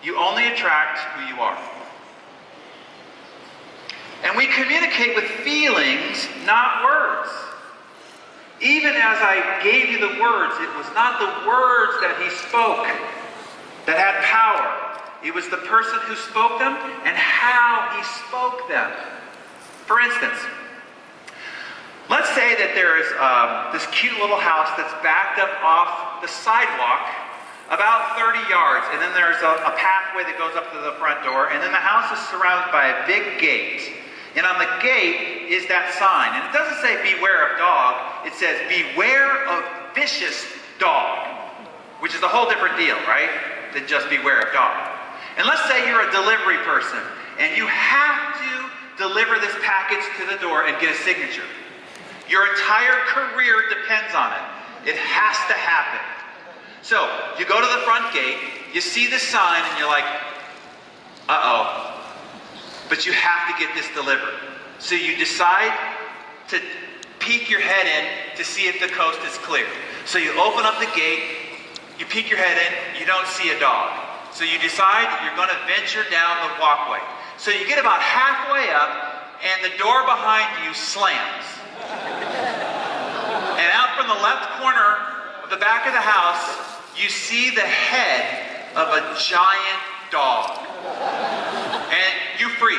You only attract who you are. And we communicate with feelings, not words. Even as I gave you the words, it was not the words that he spoke that had power. It was the person who spoke them and how he spoke them. For instance, let's say that there is this cute little house that's backed up off the sidewalk about 30 yards, and then there's a pathway that goes up to the front door, and then the house is surrounded by a big gate. And on the gate is that sign. And it doesn't say beware of dog. It says beware of vicious dog. Which is a whole different deal, right? Than just beware of dog. And let's say you're a delivery person and you have to deliver this package to the door and get a signature. Your entire career depends on it. It has to happen. So you go to the front gate, you see the sign, and you're like, uh-oh. But you have to get this delivered. So you decide to peek your head in to see if the coast is clear. So you open up the gate, you peek your head in, you don't see a dog. So you decide you're going to venture down the walkway. So you get about halfway up, and the door behind you slams. And out from the left corner of the back of the house, you see the head of a giant dog. And you freeze.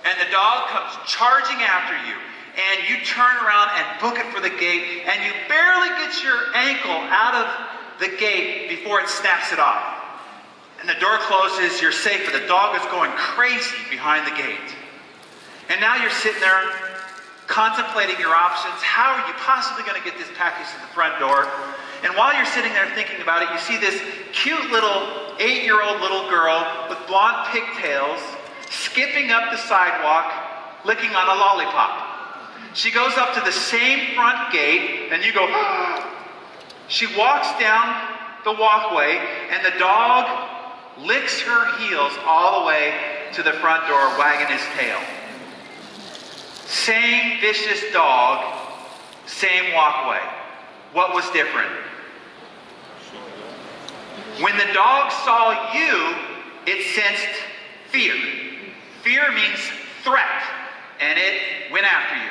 And the dog comes charging after you. And you turn around and book it for the gate. And you barely get your ankle out of the gate before it snaps it off. And the door closes, you're safe, but the dog is going crazy behind the gate. And now you're sitting there contemplating your options. How are you possibly going to get this package to the front door? And while you're sitting there thinking about it, you see this cute little 8-year-old little girl with blonde pigtails skipping up the sidewalk, licking on a lollipop. She goes up to the same front gate, and you go, she walks down the walkway, and the dog licks her heels all the way to the front door, wagging his tail. Same vicious dog, same walkway. What was different? When the dog saw you, it sensed fear. Fear means threat, and it went after you.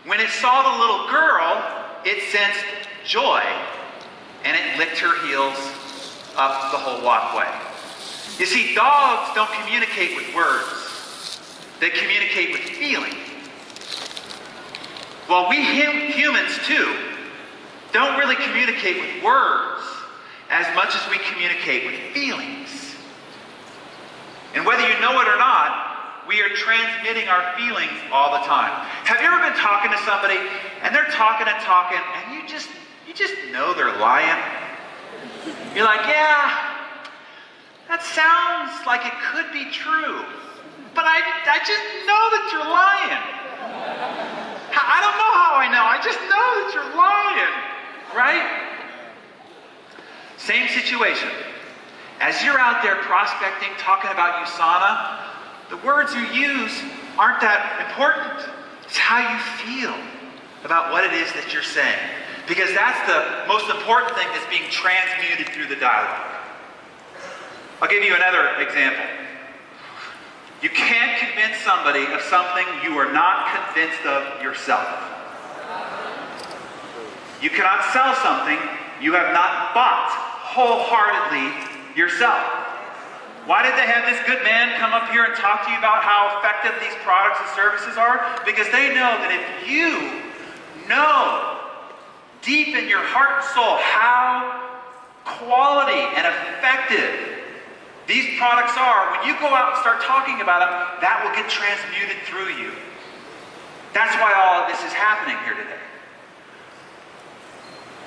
When it saw the little girl, it sensed joy, and it licked her heels up the whole walkway. You see, dogs don't communicate with words. They communicate with feeling. Well, we humans, too, don't really communicate with words as much as we communicate with feelings. And whether you know it or not, we are transmitting our feelings all the time. Have you ever been talking to somebody, and they're talking and talking, and you just know they're lying? You're like, yeah, that sounds like it could be true, but I just know that you're lying. I don't know how I know. I just know that you're lying, right? Same situation. As you're out there prospecting, talking about USANA, the words you use aren't that important. It's how you feel about what it is that you're saying. Because that's the most important thing that's being transmuted through the dialogue. I'll give you another example. You can't convince somebody of something you are not convinced of yourself. You cannot sell something you have not bought wholeheartedly yourself. Why did they have this good man come up here and talk to you about how effective these products and services are? Because they know that if you know deep in your heart and soul how quality and effective These products are, when you go out and start talking about them, that will get transmuted through you. That's why all of this is happening here today.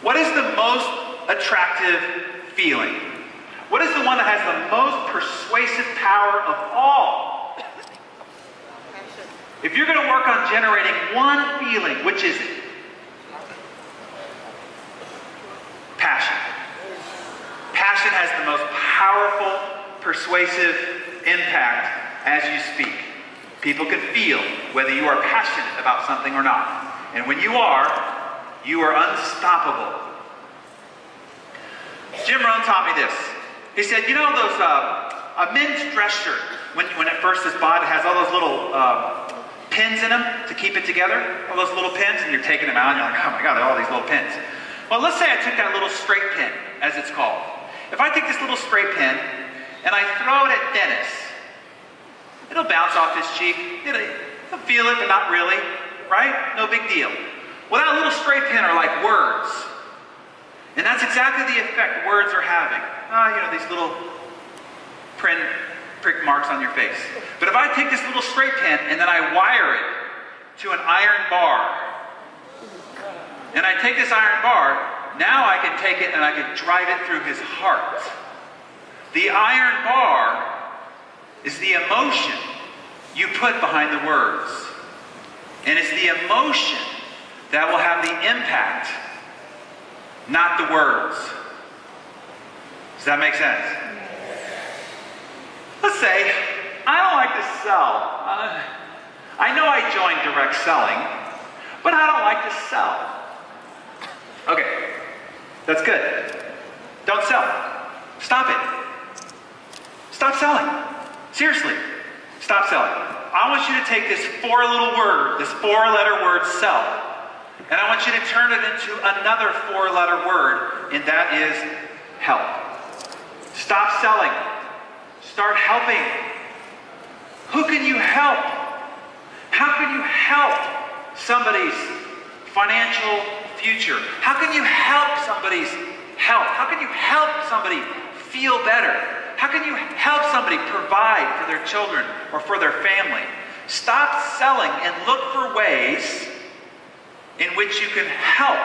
What is the most attractive feeling? What is the one that has the most persuasive power of all? If you're going to work on generating one feeling, which is it? Passion. Passion has the most powerful, persuasive impact as you speak. People can feel whether you are passionate about something or not. And when you are unstoppable. Jim Rohn taught me this. He said, you know those, a men's dress shirt, when it first is bought, it has all those little pins in them to keep it together, all those little pins, and you're taking them out, and you're like, oh my God, there are all these little pins. Well, let's say I took that little straight pin, as it's called. If I take this little straight pin, and I throw it at Dennis, it'll bounce off his cheek. He'll feel it, but not really, right? No big deal. Well, that little straight pin are like words. And that's exactly the effect words are having. These little prick marks on your face. But if I take this little straight pin and then I wire it to an iron bar, and I take this iron bar, now I can take it and I can drive it through his heart. The iron bar is the emotion you put behind the words. And it's the emotion that will have the impact, not the words. Does that make sense? Let's say, I don't like to sell. I know I joined direct selling, but I don't like to sell. Okay, that's good. Don't sell. Stop it. Stop selling. Seriously, stop selling. I want you to take this four-letter word, sell, and I want you to turn it into another four-letter word, and that is help. Stop selling. Start helping. Who can you help? How can you help somebody's financial future? How can you help somebody's health? How can you help somebody feel better? How can you help somebody provide for their children or for their family? Stop selling and look for ways in which you can help.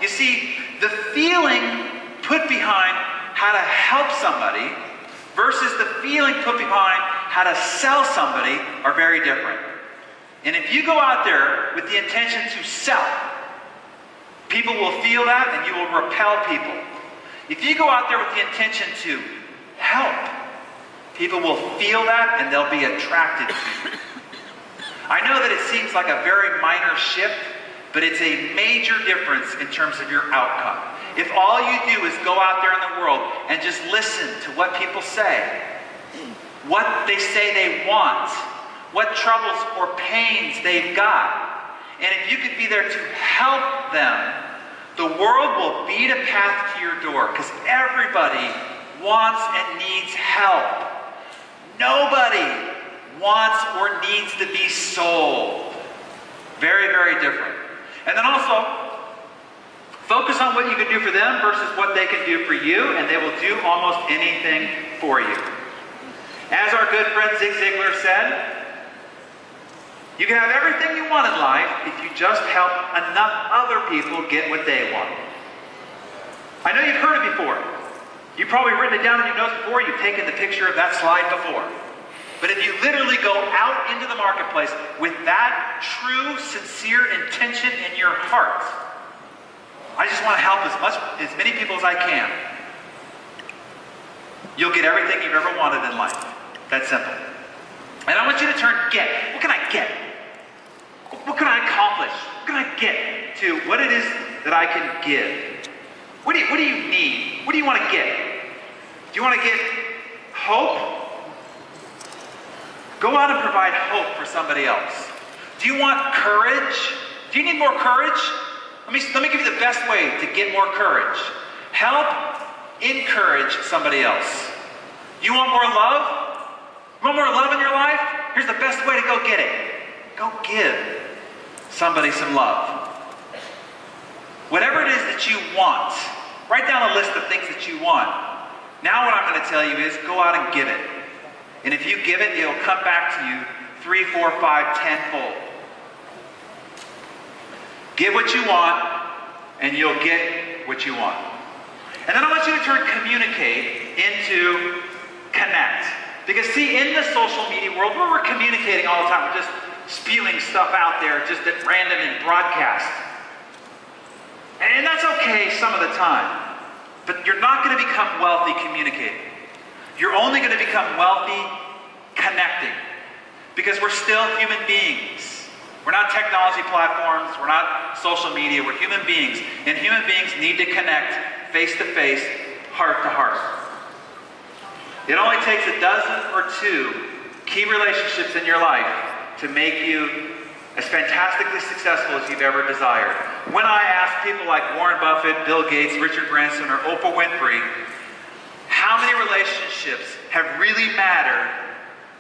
You see, the feeling put behind how to help somebody versus the feeling put behind how to sell somebody are very different. And if you go out there with the intention to sell, people will feel that and you will repel people. If you go out there with the intention to help, people will feel that and they'll be attracted to you. I know that it seems like a very minor shift, but it's a major difference in terms of your outcome. If all you do is go out there in the world and just listen to what people say, what they say they want, what troubles or pains they've got, and if you could be there to help them, the world will beat a path to your door because everybody wants and needs help. Nobody wants or needs to be sold. Very, very different. And then also, focus on what you can do for them versus what they can do for you, and they will do almost anything for you. As our good friend Zig Ziglar said, you can have everything you want in life if you just help enough other people get what they want. I know you've heard it before. You've probably written it down in your notes before. You've taken the picture of that slide before. But if you literally go out into the marketplace with that true, sincere intention in your heart, I just want to help as many people as I can, you'll get everything you've ever wanted in life. That's simple. And I want you to turn get. What can I get? What can I accomplish? What can I get to what it is that I can give? What do you need? What do you want to get? Do you want to get hope? Go out and provide hope for somebody else. Do you want courage? Do you need more courage? Let me give you the best way to get more courage. Help encourage somebody else. You want more love? You want more love in your life? Here's the best way to go get it. Go give somebody some love. Whatever it is that you want, write down a list of things that you want. Now what I'm going to tell you is go out and give it. And if you give it, it'll come back to you 3, 4, 5, 10-fold. Give what you want, and you'll get what you want. And then I want you to turn communicate into connect. Because see, in the social media world, where we're communicating all the time, we're just spewing stuff out there just at random and broadcast. And that's okay some of the time. But you're not going to become wealthy communicating. You're only going to become wealthy connecting. Because we're still human beings. We're not technology platforms. We're not social media. We're human beings. And human beings need to connect face to face, heart to heart. It only takes a dozen or two key relationships in your life to make you as fantastically successful as you've ever desired. When I ask people like Warren Buffett, Bill Gates, Richard Branson, or Oprah Winfrey, how many relationships have really mattered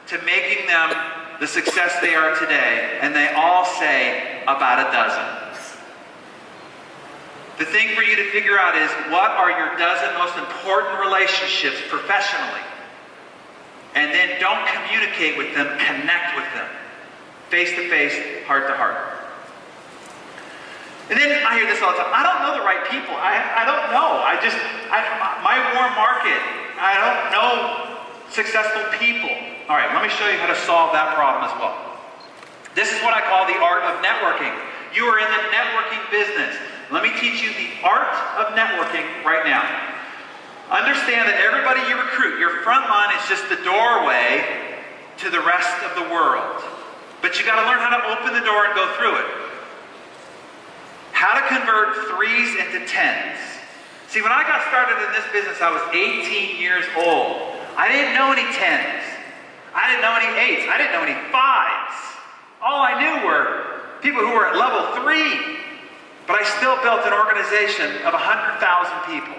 to making them the success they are today, and they all say about a dozen. The thing for you to figure out is, what are your dozen most important relationships professionally? And then don't communicate with them, connect with them. Face to face, heart to heart. And then I hear this all the time. I don't know the right people. I don't know. My warm market, I don't know successful people. All right, let me show you how to solve that problem as well. This is what I call the art of networking. You are in the networking business. Let me teach you the art of networking right now. Understand that everybody you recruit, your front line is just the doorway to the rest of the world. But you got to learn how to open the door and go through it. How to convert 3s into 10s. See, when I got started in this business, I was 18 years old. I didn't know any 10s. I didn't know any 8s. I didn't know any 5s. All I knew were people who were at level 3. But I still built an organization of 100,000 people.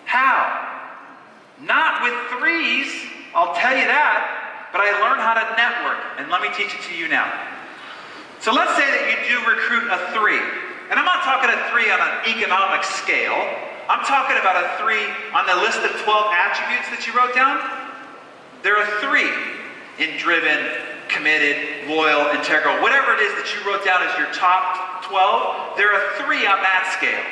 How? Not with 3s, I'll tell you that, but I learned how to network, and let me teach it to you now. So let's say that you do recruit a 3, and I'm not talking a 3 on an economic scale. I'm talking about a 3 on the list of 12 attributes that you wrote down. They're a 3 in driven, committed, loyal, integral, whatever it is that you wrote down as your top 12, they're a 3 on that scale.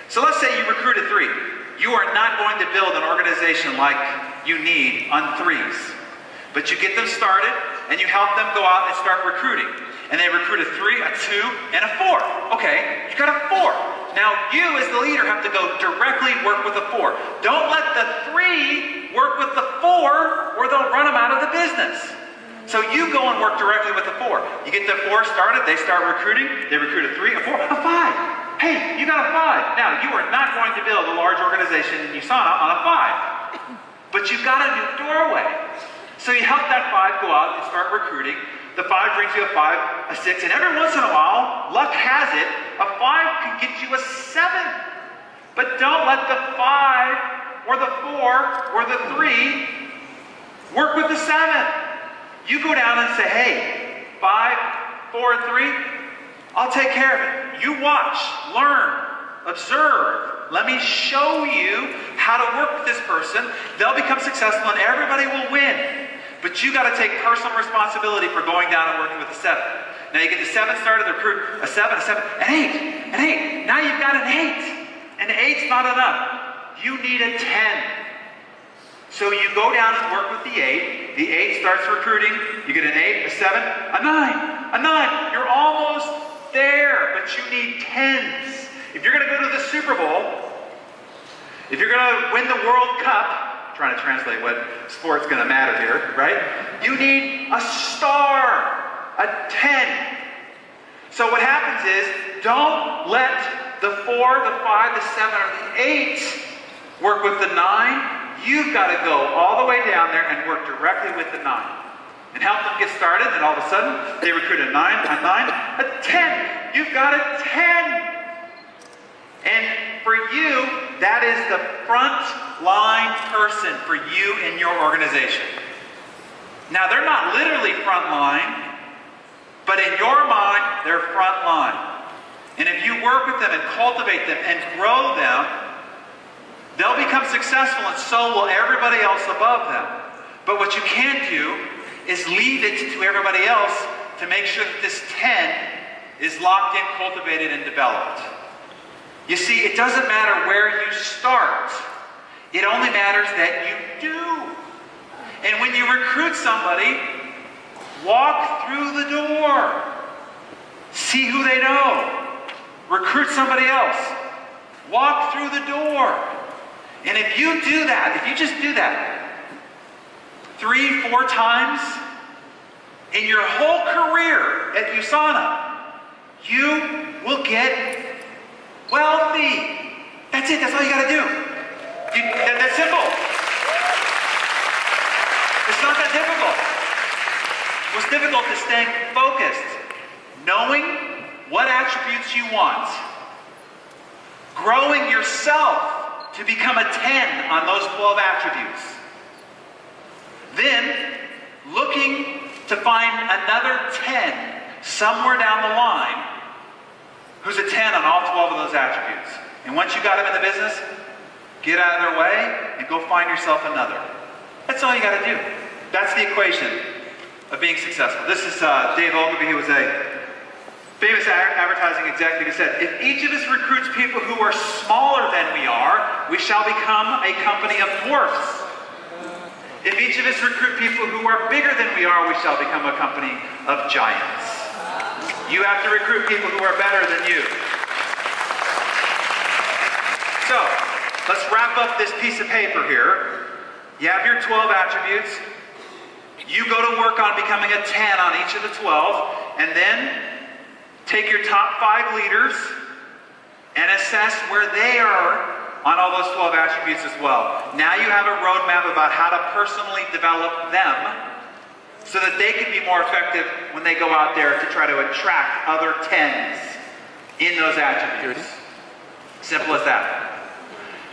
So let's say you recruit a 3. You are not going to build an organization like you need on 3s. But you get them started, and you help them go out and start recruiting. And they recruit a 3, a 2, and a 4. Okay, you got a 4. Now you as the leader have to go directly work with a 4. Don't let the 3 work with the 4, or they'll run them out of the business. So you go and work directly with the 4. You get the 4 started, they start recruiting, they recruit a 3, a 4, a 5. Hey, you got a 5. Now, you are not going to build a large organization in USANA on a 5. But you've got a new doorway. So you help that 5 go out and start recruiting. The 5 brings you a 5, a 6, and every once in a while, luck has it, a 5 can get you a 7. But don't let the 5 or the 4 or the 3 work with the 7. You go down and say, hey, 5, 4, and 3, I'll take care of it. You watch, learn, observe. Let me show you how to work with this person. They'll become successful and everybody will win. But you got to take personal responsibility for going down and working with the 7. Now you get the 7 started, the recruit, a 7, an 8, an 8. Now you've got an 8. An 8's not enough. You need a 10. So you go down and work with the 8. The 8 starts recruiting. You get an 8, a 7, a 9, a 9. You're almost there, but you need 10s. If you're going to go to the Super Bowl, if you're going to win the World Cup, I'm trying to translate what sport's going to matter here, right? You need a star, a 10. So what happens is, don't let the 4, the 5, the 7, or the 8 work with the 9. You've got to go all the way down there and work directly with the 9. And help them get started, and all of a sudden, they recruit a 9, a 10. You've got a 10. And for you, that is the front line person for you in your organization. Now, they're not literally front line, but in your mind, they're front line. And if you work with them and cultivate them and grow them, They'll become successful, and so will everybody else above them. But what you can't do is leave it to everybody else to make sure that this 10 is locked in, cultivated, and developed. You see, it doesn't matter where you start. It only matters that you do. And when you recruit somebody, walk through the door. See who they know. Recruit somebody else. Walk through the door. And if you do that, if you just do that 3, 4 times in your whole career at USANA, you will get wealthy. That's it. That's all you got to do. That's simple. It's not that difficult. What's difficult is staying focused, knowing what attributes you want, growing yourself to become a 10 on those 12 attributes. Then, looking to find another 10 somewhere down the line who's a 10 on all 12 of those attributes. And once you got them in the business, get out of their way and go find yourself another. That's all you got to do. That's the equation of being successful. This is Dave Ogilvy. He was a famous advertising executive. He said, if each of us recruits people who are smaller than we are, we shall become a company of dwarfs. If each of us recruit people who are bigger than we are, we shall become a company of giants. You have to recruit people who are better than you. So, let's wrap up this piece of paper here. You have your 12 attributes. You go to work on becoming a 10 on each of the 12, and then take your top 5 leaders and assess where they are on all those 12 attributes as well. Now you have a roadmap about how to personally develop them so that they can be more effective when they go out there to try to attract other 10s in those attributes. Simple as that.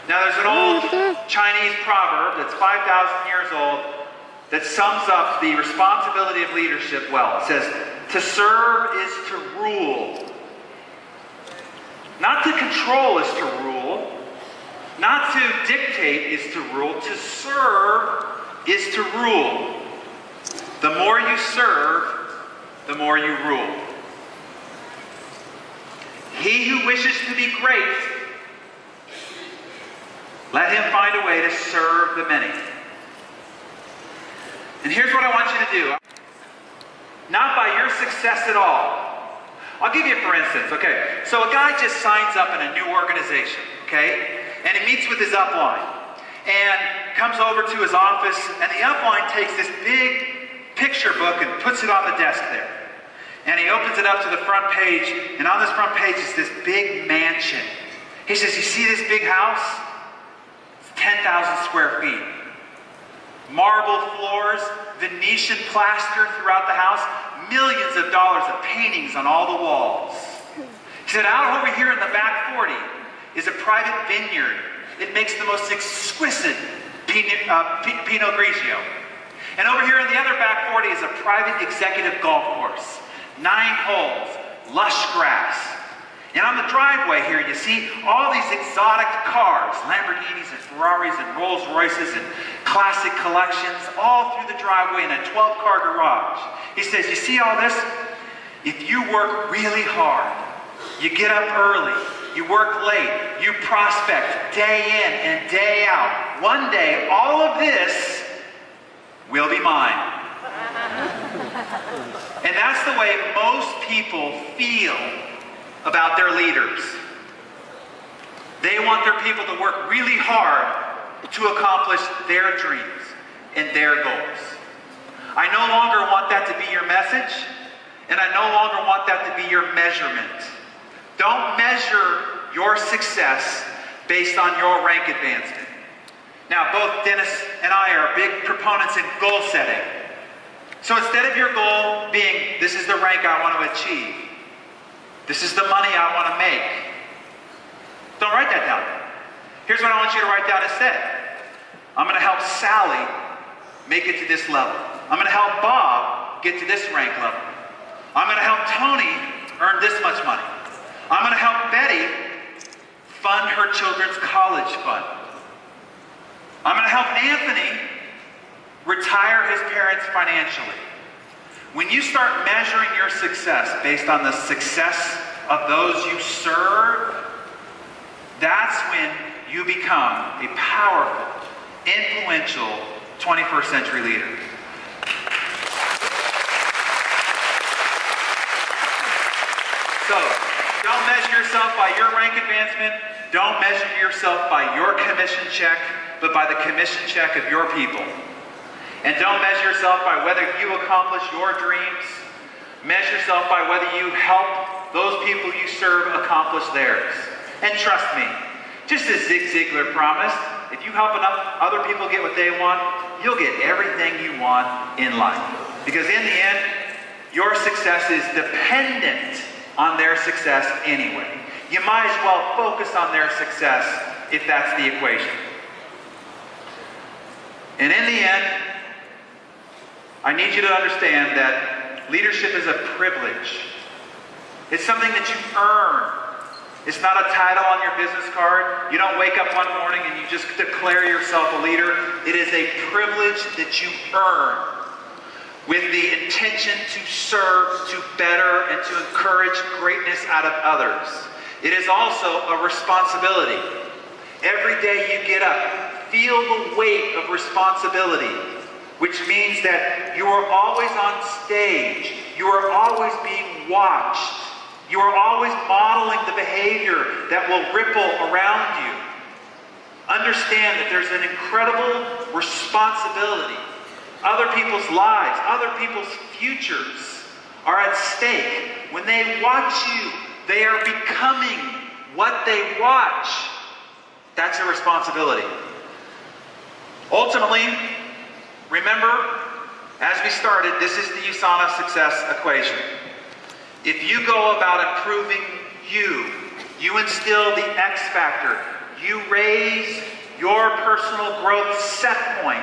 Now there's an old Chinese proverb that's 5,000 years old that sums up the responsibility of leadership well. It says, to serve is to rule. Not to control is to rule. Not to dictate is to rule. To serve is to rule. The more you serve, the more you rule. He who wishes to be great, let him find a way to serve the many. And here's what I want you to do. Not by your success at all. I'll give you for instance, okay? So a guy just signs up in a new organization, okay? And he meets with his upline. And comes over to his office, and the upline takes this big picture book and puts it on the desk there. And he opens it up to the front page, and on this front page is this big mansion. He says, you see this big house? It's 10,000 square feet. Marble floors, Venetian plaster throughout the house, millions of dollars of paintings on all the walls. He said, out over here in the back 40 is a private vineyard. It makes the most exquisite Pinot Grigio. And over here in the other back 40 is a private executive golf course. 9 holes, lush grass. And on the driveway here, you see all these exotic cars, Lamborghinis and Ferraris and Rolls Royces and classic collections, all through the driveway in a 12-car garage. He says, you see all this? If you work really hard, you get up early, you work late, you prospect day in and day out, one day all of this will be mine. And that's the way most people feel about their leaders. They want their people to work really hard to accomplish their dreams and their goals. I no longer want that to be your message, and I no longer want that to be your measurement. Don't measure your success based on your rank advancement. Now, both Dennis and I are big proponents in goal setting. So instead of your goal being, this is the rank I want to achieve, this is the money I want to make, don't write that down. Here's what I want you to write down instead. I'm going to help Sally make it to this level. I'm going to help Bob get to this rank level. I'm going to help Tony earn this much money. I'm going to help Betty fund her children's college fund. I'm going to help Anthony retire his parents financially. When you start measuring your success based on the success of those you serve, that's when you become a powerful, influential 21st century leader. So, don't measure yourself by your rank advancement. Don't measure yourself by your commission check, but by the commission check of your people. And don't measure yourself by whether you accomplish your dreams. Measure yourself by whether you help those people you serve accomplish theirs. And trust me, just as Zig Ziglar promised, if you help enough other people get what they want, you'll get everything you want in life. Because in the end, your success is dependent on their success anyway. You might as well focus on their success if that's the equation. And in the end, I need you to understand that leadership is a privilege. It's something that you earn. It's not a title on your business card. You don't wake up one morning and you just declare yourself a leader. It is a privilege that you earn with the intention to serve, to better, and to encourage greatness out of others. It is also a responsibility. Every day you get up, feel the weight of responsibility, which means that you are always on stage. You are always being watched. You are always modeling the behavior that will ripple around you. Understand that there's an incredible responsibility. Other people's lives, other people's futures are at stake. When they watch you, they are becoming what they watch. That's a responsibility. Ultimately, remember, as we started, this is the USANA success equation. If you go about improving you instill the X factor, you raise your personal growth set point,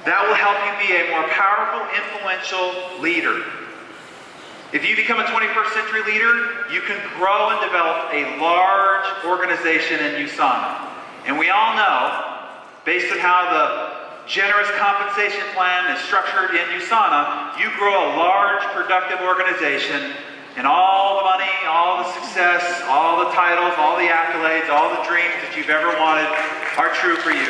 that will help you be a more powerful, influential leader. If you become a 21st century leader, you can grow and develop a large organization in USANA. And we all know, based on how the generous compensation plan is structured in USANA, you grow a large, productive organization, and all the money, all the success, all the titles, all the accolades, all the dreams that you've ever wanted are true for you.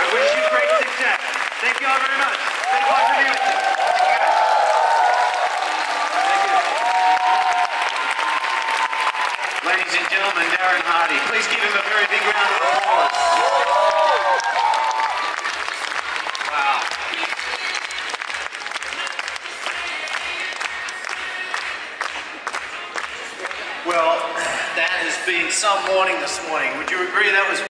I wish you great success. Thank you all very much. It's been a pleasure to be with you. Ladies and gentlemen, Darren Hardy. Please give him a very big round of applause.